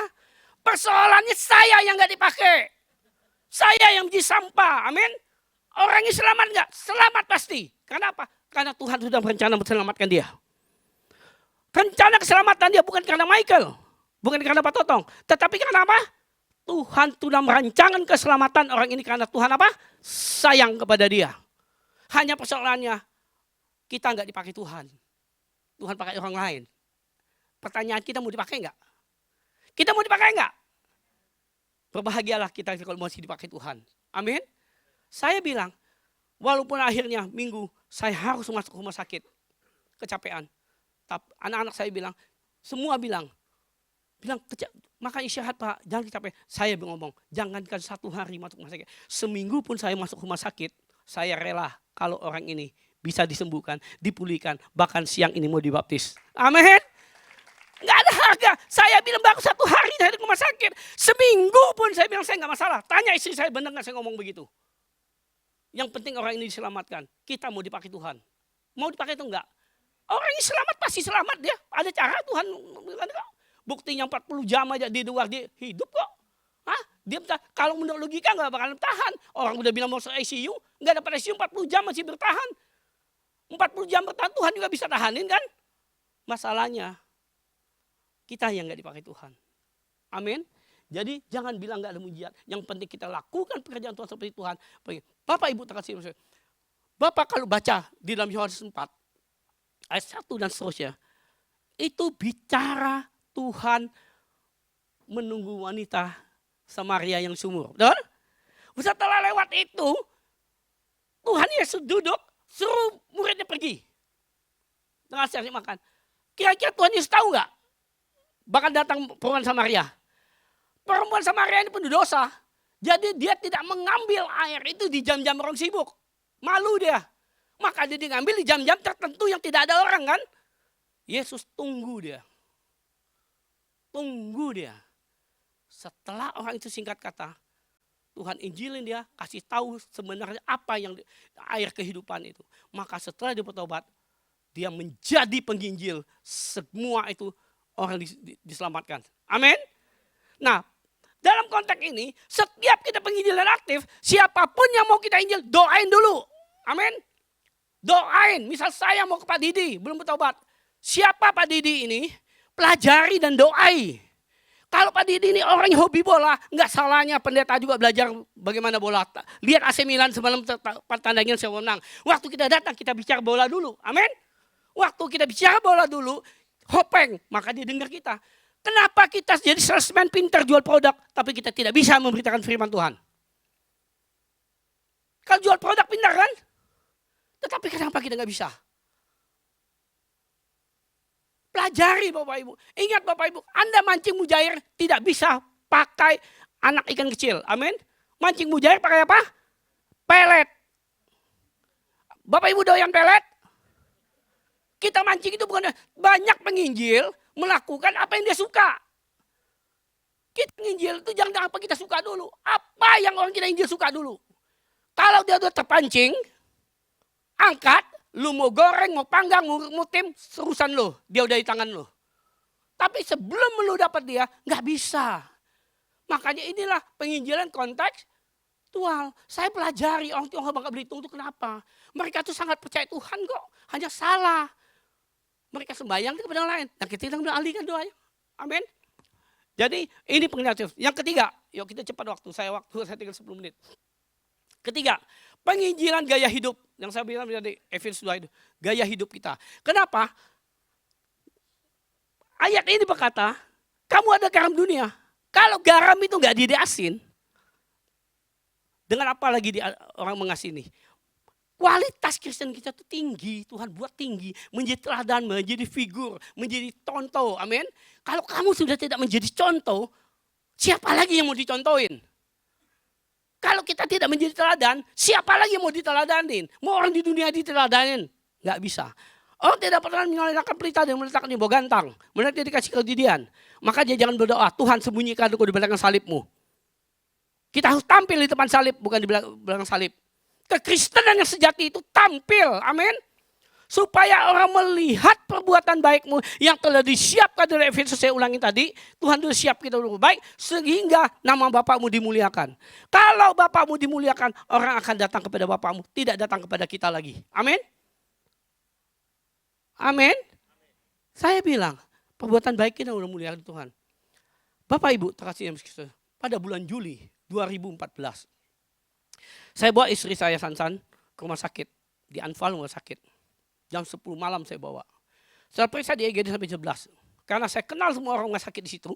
Speaker 1: Persoalannya saya yang nggak dipakai. Saya yang menjadi sampah. Amin. Orang ini selamat nggak? Selamat pasti. Kenapa? Karena Tuhan sudah berencana menyelamatkan dia. Rencana keselamatan dia bukan karena Michael. Bukan karena Pak Totong. Tetapi karena apa? Tuhan sudah merancangkan keselamatan orang ini karena Tuhan apa? Sayang kepada dia. Hanya persoalannya kita nggak dipakai Tuhan. Tuhan pakai orang lain. Pertanyaan kita mau dipakai nggak? Kita mau dipakai nggak? Berbahagialah kita kalau masih dipakai Tuhan. Amin. Saya bilang, walaupun akhirnya minggu saya harus masuk rumah sakit. Kecapean. Tapi anak-anak saya bilang, semua bilang maka istirahat Pak, jangan kecapean. Saya ngomong, jangankan 1 hari masuk rumah sakit. Seminggu pun saya masuk rumah sakit, saya rela kalau orang ini bisa disembuhkan, dipulihkan, bahkan siang ini mau dibaptis. Amin. Nggak ada harga. Saya bilang baru 1 hari dari rumah sakit. Seminggu pun saya bilang saya nggak masalah. Tanya istri saya benar nggak saya ngomong begitu. Yang penting orang ini diselamatkan. Kita mau dipakai Tuhan. Mau dipakai itu enggak? Orang ini selamat pasti selamat dia. Ada cara Tuhan. Buktinya 40 jam aja di luar dia hidup kok. Hah? Dia kalau menurut logika nggak bakalan tahan. Orang udah bilang mau ICU, nggak dapat ICU 40 jam masih bertahan. 40 jam bertahan Tuhan juga bisa tahanin kan? Masalahnya kita yang nggak dipakai Tuhan. Amin. Jadi jangan bilang nggak ada mujizat. Yang penting kita lakukan pekerjaan Tuhan seperti Tuhan. Bapak Ibu terkasih, Bapak kalau baca di dalam Yohanes 4 ayat 1 dan seterusnya, itu bicara Tuhan menunggu wanita Samaria yang sumur. Betul? Setelah lewat itu, Tuhan Yesus duduk, suruh muridnya pergi. Tengah cari makan. Kira-kira Tuhan Yesus tahu nggak? Bakal datang perempuan Samaria. Perempuan Samaria ini penuh dosa. Jadi dia tidak mengambil air itu di jam-jam orang sibuk. Malu dia. Maka dia ngambil di jam-jam tertentu yang tidak ada orang kan. Yesus tunggu dia. Tunggu dia. Setelah orang itu singkat kata, Tuhan injilin dia, kasih tahu sebenarnya apa yang air kehidupan itu. Maka setelah dia bertobat, dia menjadi penginjil. Semua itu orang diselamatkan. Amin. Nah, dalam konteks ini, setiap kita penginjil dan aktif, siapapun yang mau kita injil, doain dulu. Amin. Doain. Misal saya mau ke Pak Didi, belum bertobat. Siapa Pak Didi ini? Pelajari dan doai. Kalau Pak Didi ini orang yang hobi bola, nggak salahnya pendeta juga belajar bagaimana bola. Lihat AC Milan semalam pertandingan saya menang. Waktu kita datang, kita bicara bola dulu. Amin. Waktu kita bicara bola dulu, hopeng, maka dia dengar kita. Kenapa kita jadi salesman pintar jual produk, tapi kita tidak bisa memberitakan firman Tuhan? Kalau jual produk pintar kan? Tetapi kenapa kita nggak bisa? Pelajari Bapak Ibu. Ingat Bapak Ibu, Anda mancing mujair tidak bisa pakai anak ikan kecil. Amin. Mancing mujair pakai apa? Pelet. Bapak Ibu doyan pelet? Kita mancing itu bukan banyak penginjil melakukan apa yang dia suka. Kita nginjil itu jangan apa kita suka dulu. Apa yang orang kita injil suka dulu. Kalau dia udah terpancing, angkat, lu mau goreng, mau panggang, mau tim, urusan lo. Dia udah di tangan lo. Tapi sebelum lu dapat dia, nggak bisa. Makanya inilah penginjilan kontekstual. Saya pelajari orang Tionghoa Bangka Belitung itu kenapa. Mereka tuh sangat percaya Tuhan kok. Hanya salah. Mereka sembahyang kepada orang lain. Nah kita bilang alihkan doanya. Amin. Jadi ini penginjilan. Yang ketiga, yuk kita cepat waktu. Saya tinggal 10 menit. Ketiga, penginjilan gaya hidup. Yang saya bilang dari Efesius 2 itu. Gaya hidup kita. Kenapa? Ayat ini berkata, kamu ada garam dunia. Kalau garam itu nggak diasin, dengan apa lagi orang mengasini? Kualitas Kristen kita itu tinggi, Tuhan buat tinggi, menjadi teladan, menjadi figur, menjadi contoh, amin. Kalau kamu sudah tidak menjadi contoh, siapa lagi yang mau dicontohin? Kalau kita tidak menjadi teladan, siapa lagi yang mau diteladanin? Mau orang di dunia diteladanin? Nggak bisa. Orang tidak pernah menyalakan pelita dan meletakkan di bawah gantang. Mereka dikasih kejadian. Maka dia jangan berdoa, Tuhan sembunyikan aku di belakang salibmu. Kita harus tampil di depan salib, bukan di belakang salib. Kekristenan yang sejati itu tampil, amin. Supaya orang melihat perbuatan baikmu yang telah disiapkan dari Efesus, saya ulangi tadi. Tuhan sudah siap kita dulu baik, sehingga nama Bapakmu dimuliakan. Kalau Bapakmu dimuliakan, orang akan datang kepada Bapakmu, tidak datang kepada kita lagi. Amin. Amin. Saya bilang, perbuatan baik kita sudah muliakan Tuhan. Bapak Ibu, terkasih yang sekalian, pada bulan Juli 2014, saya bawa istri saya Sansan ke rumah sakit. Di Anfal rumah sakit. Jam 10 malam saya bawa. Saya periksa di IGD sampai 11. Karena saya kenal semua orang rumah sakit di situ.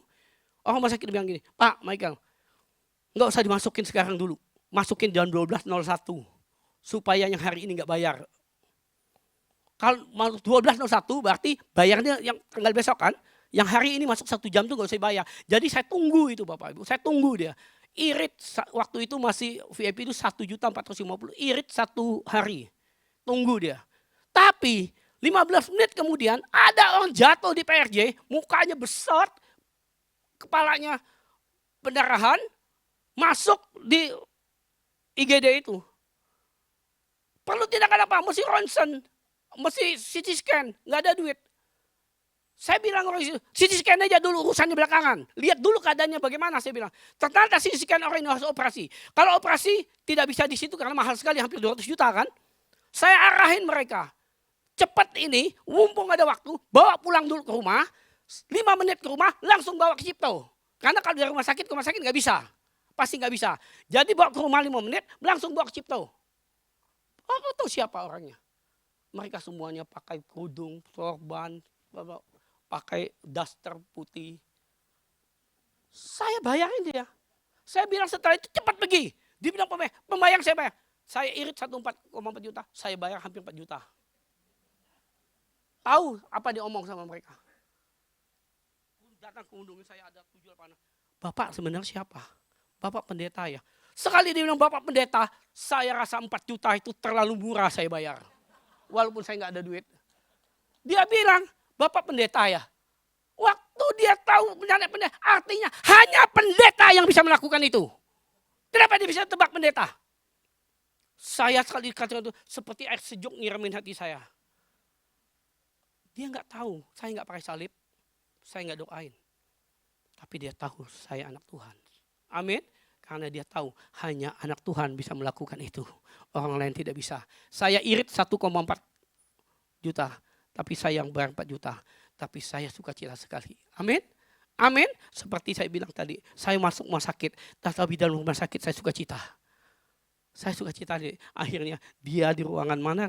Speaker 1: Orang rumah sakit bilang gini, Pak Michael, nggak usah dimasukin sekarang dulu. Masukin jam 12.01. Supaya yang hari ini nggak bayar. Kalau 12.01 berarti bayarnya yang tanggal besok kan. Yang hari ini masuk 1 jam tuh nggak usah bayar. Jadi saya tunggu itu Bapak Ibu. Saya tunggu dia. Irit waktu itu masih VIP itu 1.450.000. Irit 1 hari. Tunggu dia. Tapi 15 menit kemudian ada orang jatuh di PRJ. Mukanya besar. Kepalanya pendarahan. Masuk di IGD itu. Perlu tindakan apa? Mesti ronsen. Mesti CT scan. Nggak ada duit. Saya bilang orang itu, CT scan aja dulu urusannya belakangan. Lihat dulu keadaannya bagaimana saya bilang. Ternyata CT scan orang ini harus operasi. Kalau operasi tidak bisa di situ karena mahal sekali hampir 200 juta kan. Saya arahin mereka. Cepat ini, mumpung ada waktu, bawa pulang dulu ke rumah. 5 menit ke rumah, langsung bawa ke Cipto. Karena kalau dari rumah sakit ke rumah sakit nggak bisa. Pasti nggak bisa. Jadi bawa ke rumah 5 menit, langsung bawa ke Cipto. Apa tahu siapa orangnya? Mereka semuanya pakai kerudung, sorban, pakai daster putih. Saya bayarin dia. Saya bilang setelah itu cepat pergi. Dia bilang pembayang saya bayar. Saya irit 1,4 juta, saya bayar hampir 4 juta. Tahu apa dia omong sama mereka? Datang kunjungi saya ada 7 apa. Bapak sebenarnya siapa? Bapak pendeta ya. Sekali dia bilang Bapak pendeta, saya rasa 4 juta itu terlalu murah saya bayar. Walaupun saya nggak ada duit. Dia bilang, Bapak pendeta ya. Waktu dia tahu pendeta, artinya hanya pendeta yang bisa melakukan itu. Kenapa dia bisa tebak pendeta? Saya sekali katakan itu seperti air sejuk ngiramin hati saya. Dia nggak tahu, saya nggak pakai salib, saya nggak doain. Tapi dia tahu saya anak Tuhan. Amin. Karena dia tahu hanya anak Tuhan bisa melakukan itu. Orang lain tidak bisa. Saya irit 1,4 juta. Tapi saya yang bayar 4 juta. Tapi saya sukacita sekali. Amin. Amin. Seperti saya bilang tadi. Saya masuk rumah sakit. Tapi dalam rumah sakit saya sukacita. Saya sukacita. Akhirnya dia di ruangan mana.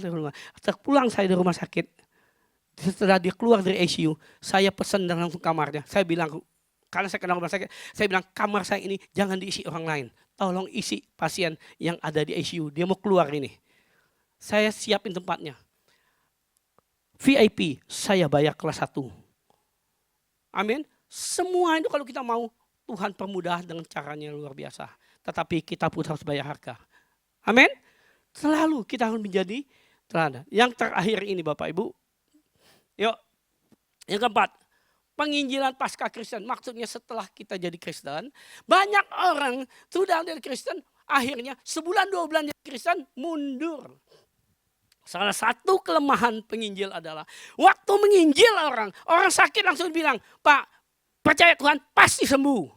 Speaker 1: Terpulang saya di rumah sakit. Setelah dia keluar dari ICU. Saya pesan dan langsung kamarnya. Saya bilang, karena saya kenal rumah sakit, saya bilang kamar saya ini jangan diisi orang lain. Tolong isi pasien yang ada di ICU. Dia mau keluar ini. Saya siapin tempatnya. VIP saya bayar kelas 1. Amin. Semua itu kalau kita mau, Tuhan permudah dengan caranya luar biasa. Tetapi kita pun harus bayar harga. Amin. Selalu kita harus menjadi teladan. Yang terakhir ini Bapak Ibu. Yuk. Yang keempat. Penginjilan pasca Kristen. Maksudnya setelah kita jadi Kristen. Banyak orang sudah jadi Kristen. Akhirnya sebulan 2 bulan jadi Kristen mundur. Salah satu kelemahan penginjil adalah. Waktu menginjil orang sakit langsung bilang. Pak, percaya Tuhan pasti sembuh.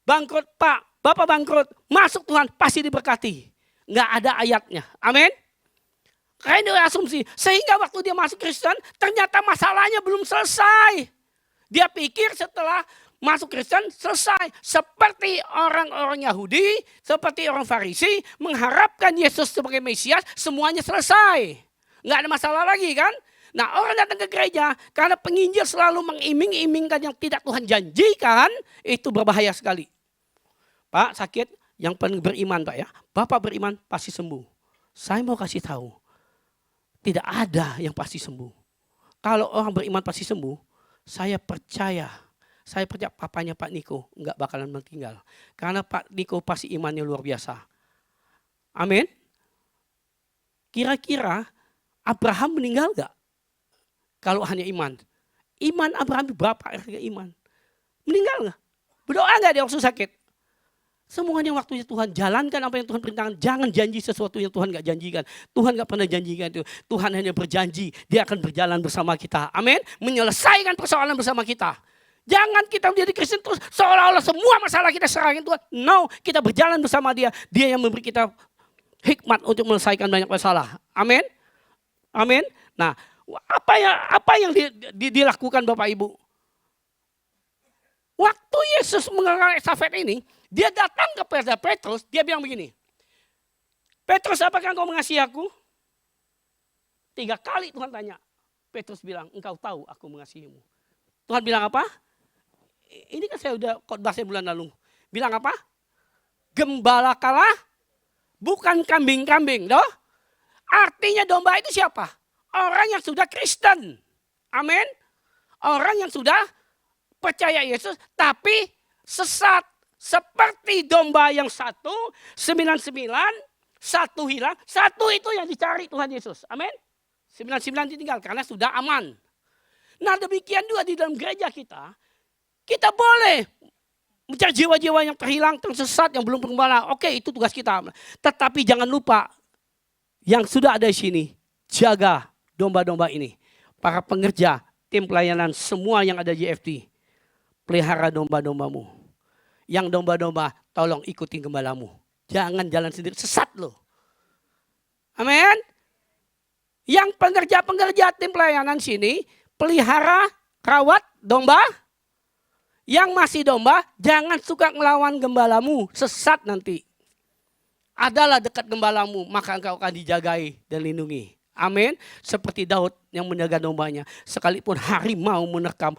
Speaker 1: Bangkrut Pak, Bapak bangkrut. Masuk Tuhan pasti diberkati. Nggak ada ayatnya. Amin. Kayak dia asumsi. Sehingga waktu dia masuk Kristen. Ternyata masalahnya belum selesai. Dia pikir setelah masuk Kristen selesai. Seperti orang-orang Yahudi, seperti orang Farisi, mengharapkan Yesus sebagai Mesias, semuanya selesai. Nggak ada masalah lagi kan? Nah orang datang ke gereja, karena penginjil selalu mengiming-imingkan yang tidak Tuhan janjikan, itu berbahaya sekali. Pak sakit, yang paling beriman Pak ya. Bapak beriman pasti sembuh. Saya mau kasih tahu, tidak ada yang pasti sembuh. Kalau orang beriman pasti sembuh, saya percaya papanya Pak Niko nggak bakalan meninggal. Karena Pak Niko pasti imannya luar biasa. Amin. Kira-kira Abraham meninggal nggak? Kalau hanya iman. Iman Abraham berapa harga iman? Meninggal nggak? Berdoa nggak dia waktu sakit? Semuanya waktunya Tuhan. Jalankan apa yang Tuhan perintahkan. Jangan janji sesuatu yang Tuhan nggak janjikan. Tuhan nggak pernah janjikan itu. Tuhan hanya berjanji. Dia akan berjalan bersama kita. Amin. Menyelesaikan persoalan bersama kita. Jangan kita menjadi Kristen terus seolah-olah semua masalah kita serahkan Tuhan. No, kita berjalan bersama dia. Dia yang memberi kita hikmat untuk menyelesaikan banyak masalah. Amin. Amin. Nah, apa yang dilakukan Bapak Ibu? Waktu Yesus mengalami estafet ini, dia datang kepada Petrus, dia bilang begini. Petrus, apakah engkau mengasihi aku? 3 kali Tuhan tanya. Petrus bilang, engkau tahu aku mengasihimu. Tuhan bilang apa? Ini kan saya udah khotbah bulan lalu. Bilang apa? Gembalakanlah, bukan kambing-kambing. Doh? Artinya domba itu siapa? Orang yang sudah Kristen. Amin. Orang yang sudah percaya Yesus, tapi sesat. Seperti domba yang 99, 1 hilang. 1 itu yang dicari Tuhan Yesus. Amin. 99 ditinggal karena sudah aman. Nah demikian juga di dalam gereja kita. Kita boleh mencari jiwa-jiwa yang terhilang, tersesat, yang belum bergembala. Oke, itu tugas kita. Tetapi jangan lupa yang sudah ada di sini. Jaga domba-domba ini. Para pengerja, tim pelayanan, semua yang ada di GFT. Pelihara domba-dombamu. Yang domba-domba, tolong ikutin gembalamu. Jangan jalan sendiri, sesat loh. Amin. Yang pengerja-pengerja tim pelayanan sini, pelihara, rawat domba. Yang masih domba, jangan suka ngelawan gembalamu, sesat nanti. Adalah dekat gembalamu, maka engkau akan dijagai dan lindungi. Amin. Seperti Daud yang menjaga dombanya. Sekalipun harimau menerkam,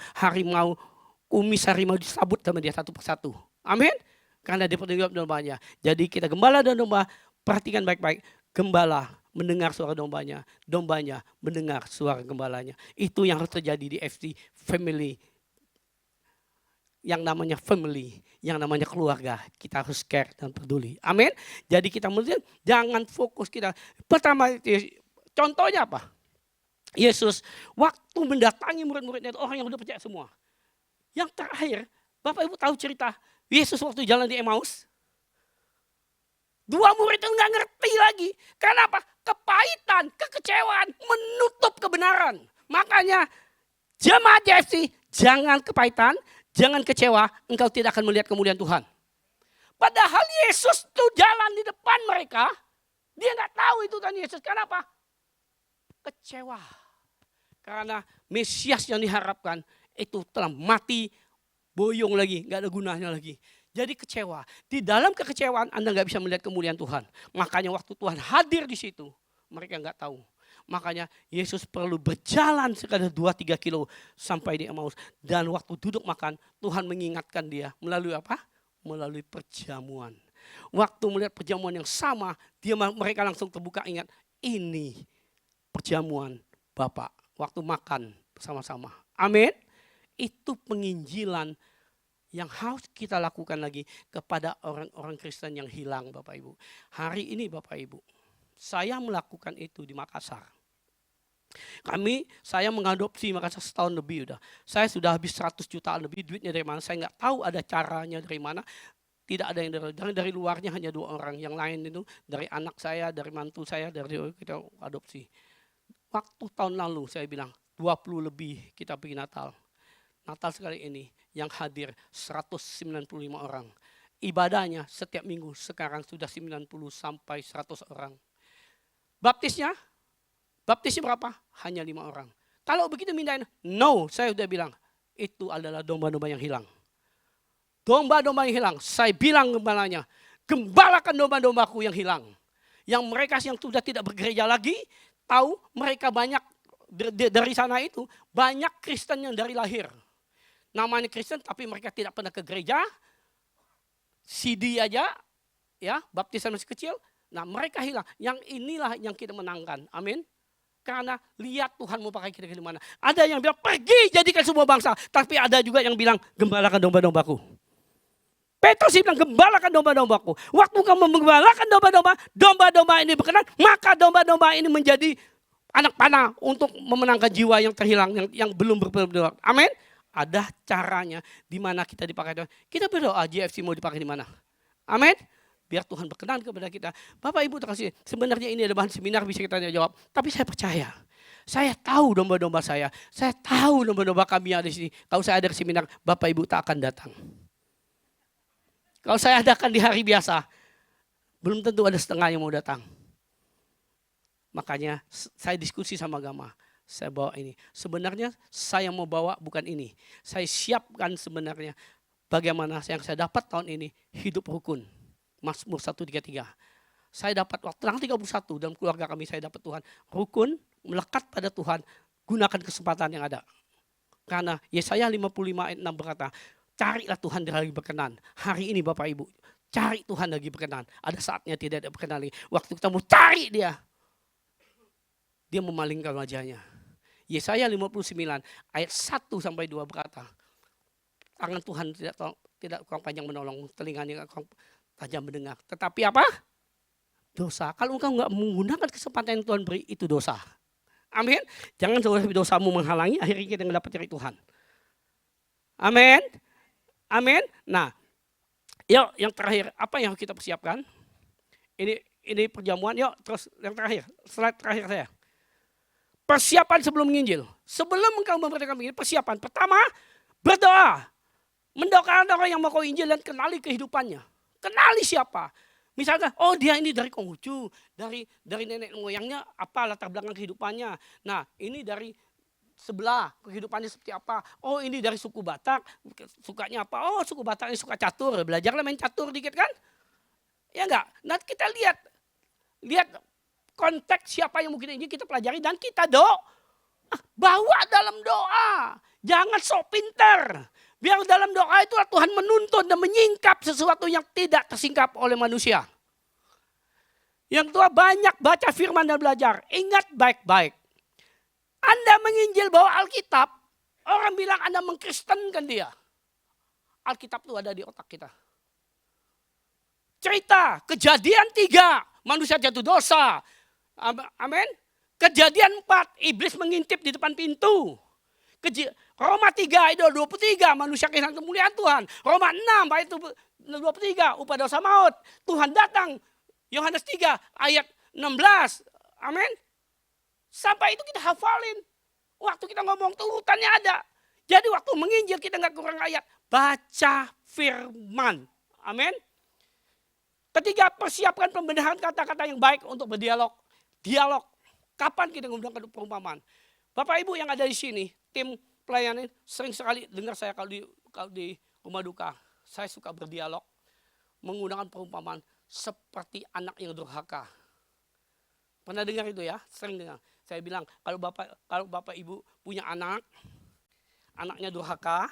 Speaker 1: kumis harimau disabut sama dia satu persatu. Amin. Karena dia penjaga dombanya. Jadi kita gembala dan domba, perhatikan baik-baik. Gembala mendengar suara dombanya. Dombanya mendengar suara gembalanya. Itu yang harus terjadi di FT Family. Yang namanya family, yang namanya keluarga. Kita harus care dan peduli. Amin. Jadi kita melihat jangan fokus kita. Pertama, contohnya apa? Yesus waktu mendatangi murid-muridnya itu orang yang sudah percaya semua. Yang terakhir, Bapak Ibu tahu cerita Yesus waktu jalan di Emmaus? 2 murid itu nggak ngerti lagi. Karena apa? Kepahitan, kekecewaan, menutup kebenaran. Makanya Jemaat JFC, jangan kepahitan, jangan kecewa, engkau tidak akan melihat kemuliaan Tuhan. Padahal Yesus tuh jalan di depan mereka, dia nggak tahu itu Tuhan Yesus. Kenapa? Kecewa. Karena Mesias yang diharapkan itu telah mati, boyong lagi, nggak ada gunanya lagi. Jadi kecewa. Di dalam kekecewaan Anda nggak bisa melihat kemuliaan Tuhan. Makanya waktu Tuhan hadir di situ, mereka nggak tahu. Makanya Yesus perlu berjalan sekadar 2-3 kilo sampai di Emmaus. Dan waktu duduk makan, Tuhan mengingatkan dia melalui apa? Melalui perjamuan. Waktu melihat perjamuan yang sama, mereka langsung terbuka, ingat, ini perjamuan Bapak. Waktu makan bersama-sama. Amin. Itu penginjilan yang harus kita lakukan lagi kepada orang-orang Kristen yang hilang, Bapak Ibu. Hari ini Bapak Ibu, saya melakukan itu di Makassar. Saya mengadopsi Makassar setahun lebih udah. Saya sudah habis 100 jutaan lebih, duitnya dari mana saya nggak tahu, ada caranya dari mana. Tidak ada yang dari luarnya, hanya 2 orang. Yang lain itu dari anak saya, dari mantu saya, dari kita adopsi. Waktu tahun lalu saya bilang 20 lebih kita pergi Natal. Natal sekali ini yang hadir 195 orang. Ibadahnya setiap minggu sekarang sudah 90 sampai 100 orang. Baptisnya berapa? Hanya 5 orang. Kalau begitu mindahin, no, saya sudah bilang, itu adalah domba-domba yang hilang. Domba-domba yang hilang, saya bilang gembalanya, gembalakan domba-dombaku yang hilang. Yang mereka yang sudah tidak bergereja lagi, tahu mereka banyak dari sana itu, banyak Kristen yang dari lahir. Namanya Kristen tapi mereka tidak pernah ke gereja, CD aja, ya baptisan masih kecil. Nah mereka hilang, yang inilah yang kita menangkan, amin. Karena lihat Tuhan mau pakai kita ke mana. Ada yang bilang pergi jadikan semua bangsa, tapi ada juga yang bilang gembalakan domba-dombaku. Petrus bilang gembalakan domba-dombaku. Waktu kamu menggembalakan domba-domba ini berkenan, maka domba-domba ini menjadi anak panah untuk memenangkan jiwa yang terhilang, yang belum berdoa. Amin. Ada caranya di mana kita dipakai Tuhan. Kita berdoa JFC mau dipakai di mana. Amin. Biar Tuhan berkenan kepada kita. Bapak Ibu terkasih, sebenarnya ini ada bahan seminar bisa kita jawab. Tapi saya percaya. Saya tahu domba-domba saya. Saya tahu domba-domba kami yang ada di sini. Kalau saya ada seminar, Bapak Ibu tak akan datang. Kalau saya adakan di hari biasa, belum tentu ada setengah yang mau datang. Makanya saya diskusi sama agama. Saya bawa ini. Sebenarnya saya mau bawa bukan ini. Saya siapkan sebenarnya bagaimana yang saya dapat tahun ini hidup rukun. Mazmur 133. Saya dapat waktu tanggal 31 dalam keluarga kami saya dapat Tuhan. Rukun, melekat pada Tuhan, gunakan kesempatan yang ada. Karena Yesaya 55 ayat 6 berkata, carilah Tuhan lagi berkenan. Hari ini Bapak Ibu, cari Tuhan lagi berkenan. Ada saatnya tidak ada berkenan lagi. Waktu kita mau cari dia memalingkan wajahnya. Yesaya 59 ayat 1 sampai 2 berkata, tangan Tuhan tidak kurang panjang menolong, telinganya kurang tajam mendengar. Tetapi apa? Dosa. Kalau engkau nggak menggunakan kesempatan yang Tuhan beri, itu dosa. Amin. Jangan dosamu menghalangi akhirnya kita mendapat dari Tuhan. Amin. Amin. Nah, yuk yang terakhir, apa yang kita persiapkan? Ini perjamuan, yuk terus yang terakhir, slide terakhir saya. Persiapan sebelum menginjil. Sebelum engkau memberitakan menginjil, persiapan. Pertama, berdoa. Mendoakan orang yang mau kau injil dan kenali kehidupannya. Kenali siapa. Misalnya, oh dia ini dari Konghucu, dari nenek moyangnya apa latar belakang kehidupannya. Nah ini dari sebelah kehidupannya seperti apa. Oh ini dari suku Batak, sukanya apa. Oh suku Batak ini suka catur, belajarlah main catur dikit kan. Ya enggak, nah kita lihat konteks siapa yang mungkin ini kita pelajari dan kita bawa dalam doa. Jangan sok pinter. Biar dalam doa itu Tuhan menuntun dan menyingkap sesuatu yang tidak tersingkap oleh manusia. Yang tua banyak baca firman dan belajar. Ingat baik-baik. Anda menginjil bawa Alkitab, orang bilang Anda mengkristenkan dia. Alkitab itu ada di otak kita. Cerita Kejadian 3, manusia jatuh dosa. Amin. Kejadian 4, iblis mengintip di depan pintu. Roma 3 ayat 23, manusia kehilangan kemuliaan Tuhan. Roma 6 ayat 23, upah dosa maut. Tuhan datang. Yohanes 3 ayat 16. Amin. Sampai itu kita hafalin. Waktu kita ngomong tuh urutannya ada. Jadi waktu menginjil kita nggak kurang ayat. Baca firman. Amin. Ketiga, persiapkan pembenahan kata-kata yang baik untuk berdialog. Dialog. Kapan kita menggunakan perumpamaan? Bapak Ibu yang ada di sini, tim pelayanan sering sekali dengar saya kalau di rumah duka. Saya suka berdialog menggunakan perumpamaan seperti anak yang durhaka. Pernah dengar itu ya? Sering dengar. Saya bilang kalau Bapak Ibu punya anak, anaknya durhaka,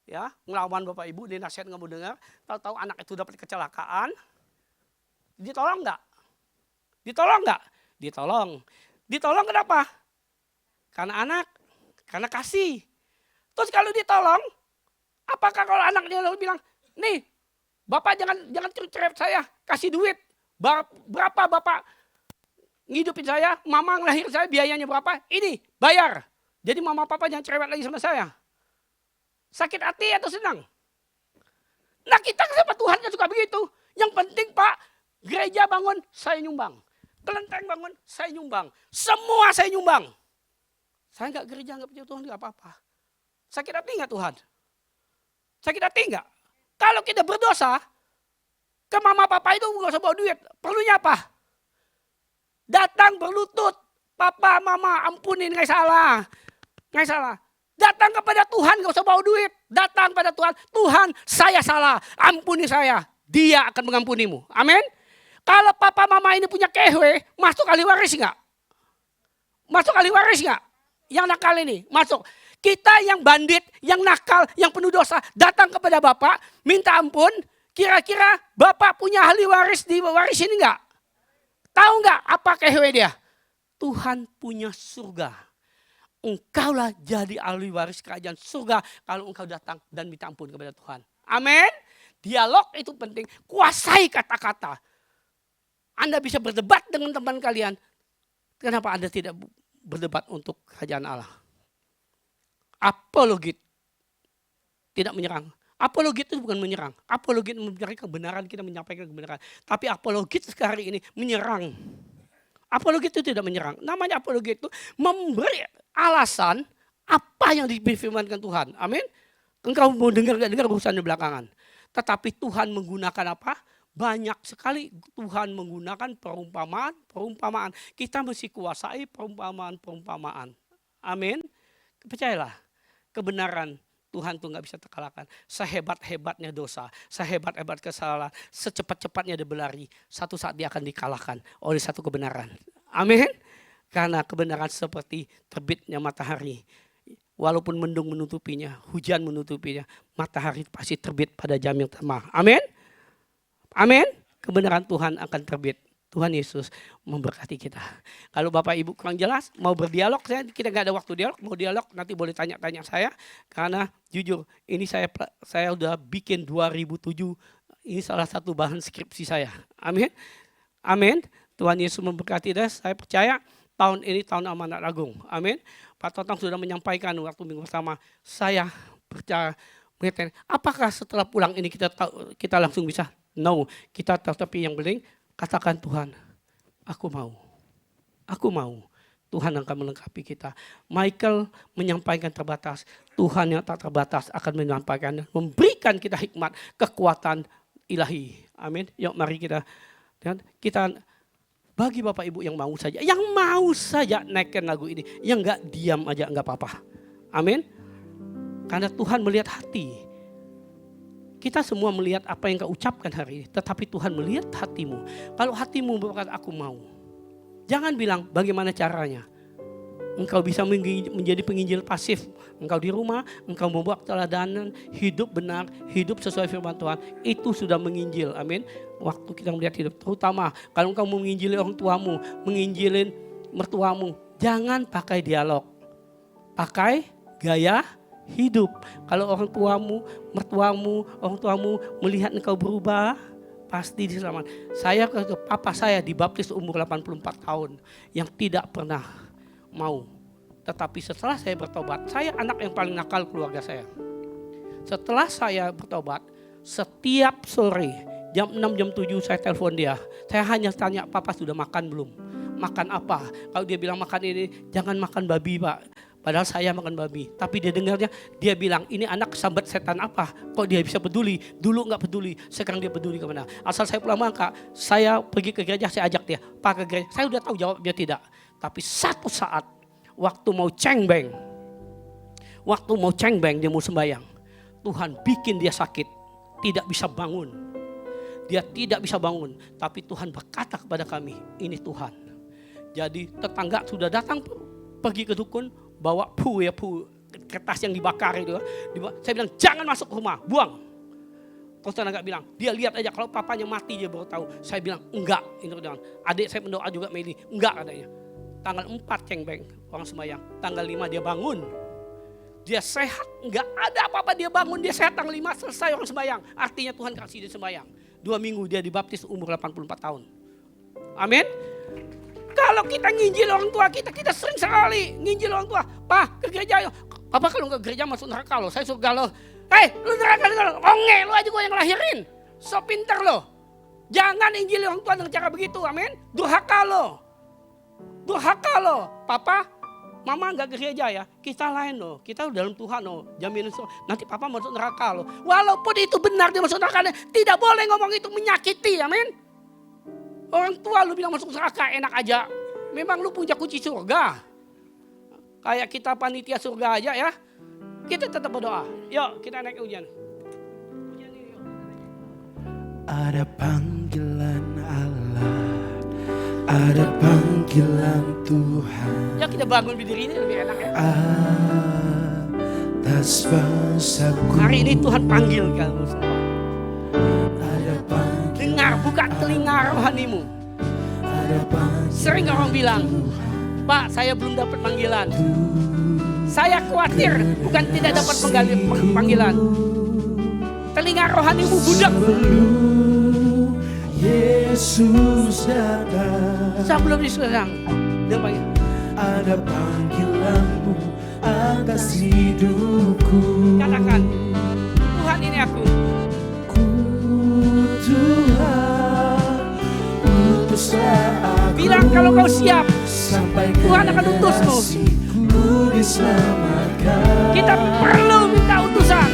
Speaker 1: ya, ngelawan Bapak Ibu, dia nasihat nggak mau dengar, tahu-tahu anak itu dapat kecelakaan, ditolong nggak? Ditolong nggak? Ditolong. Ditolong kenapa? Karena anak, karena kasih. Terus kalau ditolong, apakah kalau anaknya lalu bilang, nih, Bapak jangan cerewet saya, kasih duit. Berapa Bapak ngidupin saya, mama ngelahir saya, biayanya berapa? Ini, bayar. Jadi mama papa jangan cerewet lagi sama saya. Sakit hati atau senang? Nah kita sama Tuhan kan suka begitu. Yang penting Pak, gereja bangun, saya nyumbang. Kelenteng bangun, saya nyumbang. Semua saya nyumbang. Saya nggak gereja, nggak percaya Tuhan, nggak apa-apa. Sakit hati nggak Tuhan? Sakit hati nggak? Kalau kita berdosa, ke mama papa itu nggak usah bawa duit. Perlunya apa? Datang berlutut. Papa, mama, ampunin, nggak salah. Nggak salah. Datang kepada Tuhan, nggak usah bawa duit. Datang pada Tuhan. Tuhan, saya salah. Ampuni saya. Dia akan mengampunimu. Amin. Kalau papa mama ini punya kewe, masuk ahli waris nggak? Masuk ahli waris nggak? Yang nakal ini, masuk. Kita yang bandit, yang nakal, yang penuh dosa, datang kepada Bapak, minta ampun. Kira-kira Bapak punya ahli waris di waris ini nggak? Tahu nggak apa kewe dia? Tuhan punya surga. Engkaulah jadi ahli waris kerajaan surga kalau engkau datang dan minta ampun kepada Tuhan. Amin. Dialog itu penting. Kuasai kata-kata. Anda bisa berdebat dengan teman kalian. Kenapa Anda tidak berdebat untuk kerajaan Allah? Apologit. Tidak menyerang. Apologit itu bukan menyerang. Apologit mencari kebenaran, kita menyampaikan kebenaran. Tapi apologit sekarang ini menyerang. Apologit itu tidak menyerang. Namanya apologit itu memberi alasan apa yang difirmankan Tuhan. Amin. Engkau mau dengar gak dengar urusan di belakangan. Tetapi Tuhan menggunakan apa? Banyak sekali Tuhan menggunakan perumpamaan. Kita mesti kuasai perumpamaan. Amin. Percayalah, kebenaran Tuhan tuh gak bisa terkalahkan. Sehebat-hebatnya dosa, sehebat-hebat kesalahan, secepat-cepatnya dia berlari, satu saat dia akan dikalahkan oleh satu kebenaran. Amin. Karena kebenaran seperti terbitnya matahari. Walaupun mendung menutupinya, hujan menutupinya, matahari pasti terbit pada jam yang sama. Amin. Amin. Kebenaran Tuhan akan terbit. Tuhan Yesus memberkati kita. Kalau Bapak Ibu kurang jelas, mau berdialog, kita nggak ada waktu dialog. Mau dialog nanti boleh tanya-tanya saya. Karena jujur, ini saya udah bikin 2007. Ini salah satu bahan skripsi saya. Amin. Amin. Tuhan Yesus memberkati kita. Saya percaya tahun ini tahun amanat agung. Amin. Pak Totong sudah menyampaikan waktu minggu pertama. Saya percaya. Apakah setelah pulang ini kita langsung bisa? No. Kita tetapi yang penting katakan Tuhan, aku mau. Tuhan akan melengkapi kita. Michael menyampaikan terbatas. Tuhan yang tak terbatas akan menyampaikan, memberikan kita hikmat, kekuatan ilahi. Amin. Yuk mari kita bagi Bapak Ibu yang mau saja naikkan lagu ini. Yang enggak diam aja enggak apa-apa. Amin. Karena Tuhan melihat hati. Kita semua melihat apa yang kau ucapkan hari ini. Tetapi Tuhan melihat hatimu. Kalau hatimu berkata aku mau. Jangan bilang bagaimana caranya. Engkau bisa menjadi penginjil pasif. Engkau di rumah, engkau membuat teladanan, hidup benar, hidup sesuai firman Tuhan. Itu sudah menginjil, amin. Waktu kita melihat hidup, terutama kalau engkau mau menginjili orang tuamu, menginjilin mertuamu. Jangan pakai dialog. Pakai gaya hidup. Kalau orang tuamu, mertuamu, orang tuamu melihat engkau berubah, pasti diselamatkan. Papa saya dibaptis umur 84 tahun yang tidak pernah mau. Tetapi setelah saya bertobat, saya anak yang paling nakal keluarga saya. Setelah saya bertobat, setiap sore jam 6 jam 7 saya telepon dia. Saya hanya tanya, papa sudah makan belum? makan apa. Kalau dia bilang makan ini, jangan makan babi Pak. Padahal saya makan babi. Tapi dia dengarnya, dia bilang ini anak sambat setan apa. Kok dia bisa peduli? Dulu gak peduli, sekarang dia peduli kemana. Asal saya pulang Bangka, saya pergi ke gereja, saya ajak dia. Pak ke gereja, saya udah tahu jawab dia tidak. Tapi satu saat, waktu mau cengbeng, dia mau sembahyang. Tuhan bikin dia sakit, tidak bisa bangun. Dia tidak bisa bangun, tapi Tuhan berkata kepada kami, ini Tuhan. Jadi tetangga sudah datang pergi ke dukun, bawa kertas yang dibakar itu. Saya bilang jangan masuk ke rumah, buang. Terus tetangga bilang, dia lihat aja kalau papanya mati dia baru tahu. Saya bilang enggak, adik saya mendoa juga Meli, enggak katanya. Tanggal 4 cengbeng orang sembahyang, tanggal 5 dia bangun. Dia sehat, enggak ada apa-apa dia bangun, dia sehat tanggal 5 selesai orang sembahyang. Artinya Tuhan kasih dia sembahyang. 2 minggu dia dibaptis umur 84 tahun. Amin. Kalau kita nginjil orang tua kita sering sekali nginjil orang tua. Pak, ke gereja yuk. Apa kalau ke gereja masuk neraka lo? Saya surga lo. Hei, lu neraka lo. Onge, lu aja gue yang lahirin. So pinter lo. Jangan injil orang tua dengan cara begitu, amin. Durhaka lo. Papa, mama gak gereja ya. Kita lain lo. Kita dalam Tuhan lo. Jaminan nanti papa masuk neraka lo. Walaupun itu benar dia masuk neraka, tidak boleh ngomong itu menyakiti, amin. Orang tua lu bilang masuk neraka enak aja. Memang lu punya kunci surga. Kayak kita panitia surga aja ya. Kita tetap berdoa. Yuk kita naik ujian.
Speaker 2: Ada panggilan Allah. Ada panggilan Tuhan.
Speaker 1: Ya kita bangun berdiri ini lebih enak ya.
Speaker 2: Atas bangsaku.
Speaker 1: Hari ini Tuhan panggil kamu semua. Dengar, buka telinga rohanimu. Sering orang bilang, Pak saya belum dapat panggilan. Saya khawatir bukan tidak dapat panggilan. Telinga rohanimu budak.
Speaker 2: Yesus datang.
Speaker 1: Sebelum diserang, dia panggil.
Speaker 2: Ada panggilanmu atas hidupku.
Speaker 1: Katakan, Tuhan ini aku.
Speaker 2: Tuhan, utuslah aku.
Speaker 1: Bilang kalau kau siap,
Speaker 2: sampai
Speaker 1: Tuhan akan utusmu. Kita perlu minta utusan.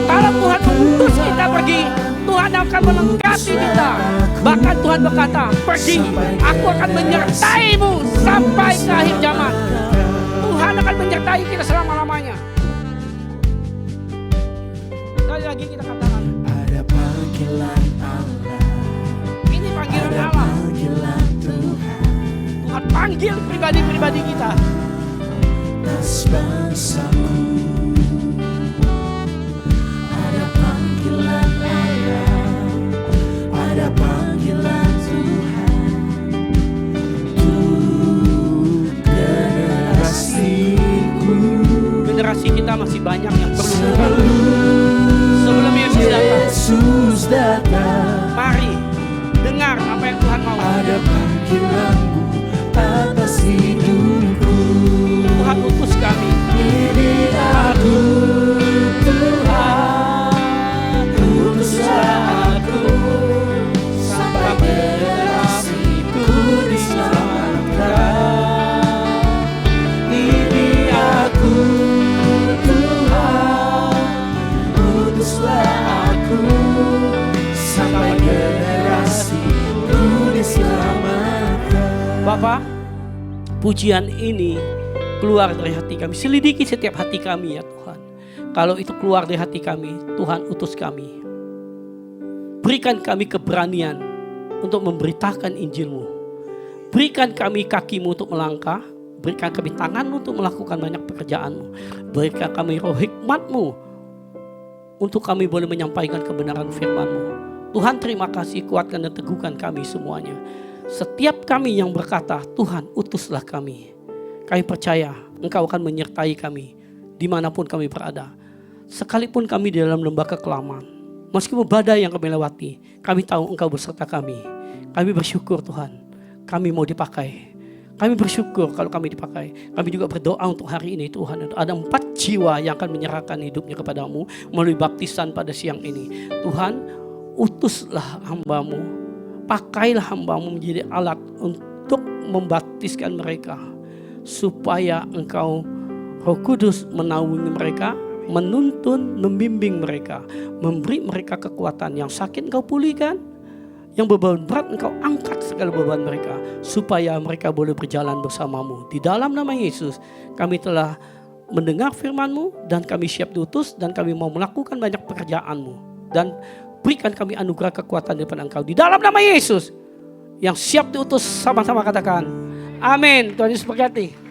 Speaker 1: Kalau Tuhan mengutus kita pergi, Tuhan akan melengkapi kita. Bahkan Tuhan berkata, pergi, aku akan menyertaimu sampai ke akhir zaman. Tuhan akan menyertai kita selama-lamanya. Sekali lagi kita katakan,
Speaker 2: ada panggilan Allah.
Speaker 1: Ini panggilan Allah.
Speaker 2: Panggilan Tuhan.
Speaker 1: Tuhan panggil pribadi-pribadi kita.
Speaker 2: Atas bangsaku. Ada panggilan Allah. Ada panggilan Tuhan. Untuk generasiku.
Speaker 1: Generasi kita masih banyak yang perlu Tuhan. Sebelum Yesus datang, mari dengar apa yang Tuhan mau.
Speaker 2: Ada panggilanmu atas hidupku.
Speaker 1: Tuhan utus kami.
Speaker 2: Ini aku Tuhan, utuslah aku sampai generasiku diselamatkan. Ini aku Tuhan, utuslah aku sampai generasiku diselamatkan.
Speaker 1: Bapak, pujian ini keluar dari hati kami. Selidiki setiap hati kami ya Tuhan. Kalau itu keluar dari hati kami, Tuhan utus kami. Berikan kami keberanian untuk memberitakan Injil-Mu. Berikan kami kakimu untuk melangkah. Berikan kami tanganmu untuk melakukan banyak pekerjaan-Mu. Berikan kami roh hikmat-Mu untuk kami boleh menyampaikan kebenaran firman-Mu. Tuhan terima kasih, kuatkan dan teguhkan kami semuanya. Setiap kami yang berkata, Tuhan utuslah kami. Kami percaya Engkau akan menyertai kami dimanapun kami berada. Sekalipun kami di dalam lembah kekelaman, meskipun badai yang kami lewati, kami tahu Engkau beserta kami. Kami bersyukur Tuhan, kami mau dipakai. Kami bersyukur kalau kami dipakai. Kami juga berdoa untuk hari ini Tuhan. Ada 4 jiwa yang akan menyerahkan hidupnya kepadamu melalui baptisan pada siang ini. Tuhan, utuslah hamba-Mu. pakailah hamba-Mu menjadi alat untuk membaptiskan mereka, supaya Engkau Roh Kudus menaungi mereka, menuntun, membimbing mereka, memberi mereka kekuatan. Yang sakit Engkau pulihkan, yang beban berat Engkau angkat segala beban mereka, supaya mereka boleh berjalan bersama-Mu. Di dalam nama Yesus kami telah mendengar firman-Mu, dan kami siap diutus, dan kami mau melakukan banyak pekerjaan-Mu. Dan berikan kami anugerah kekuatan daripada Engkau. Di dalam nama Yesus yang siap diutus, sama-sama katakan amin. Tuhan Yesus berkati.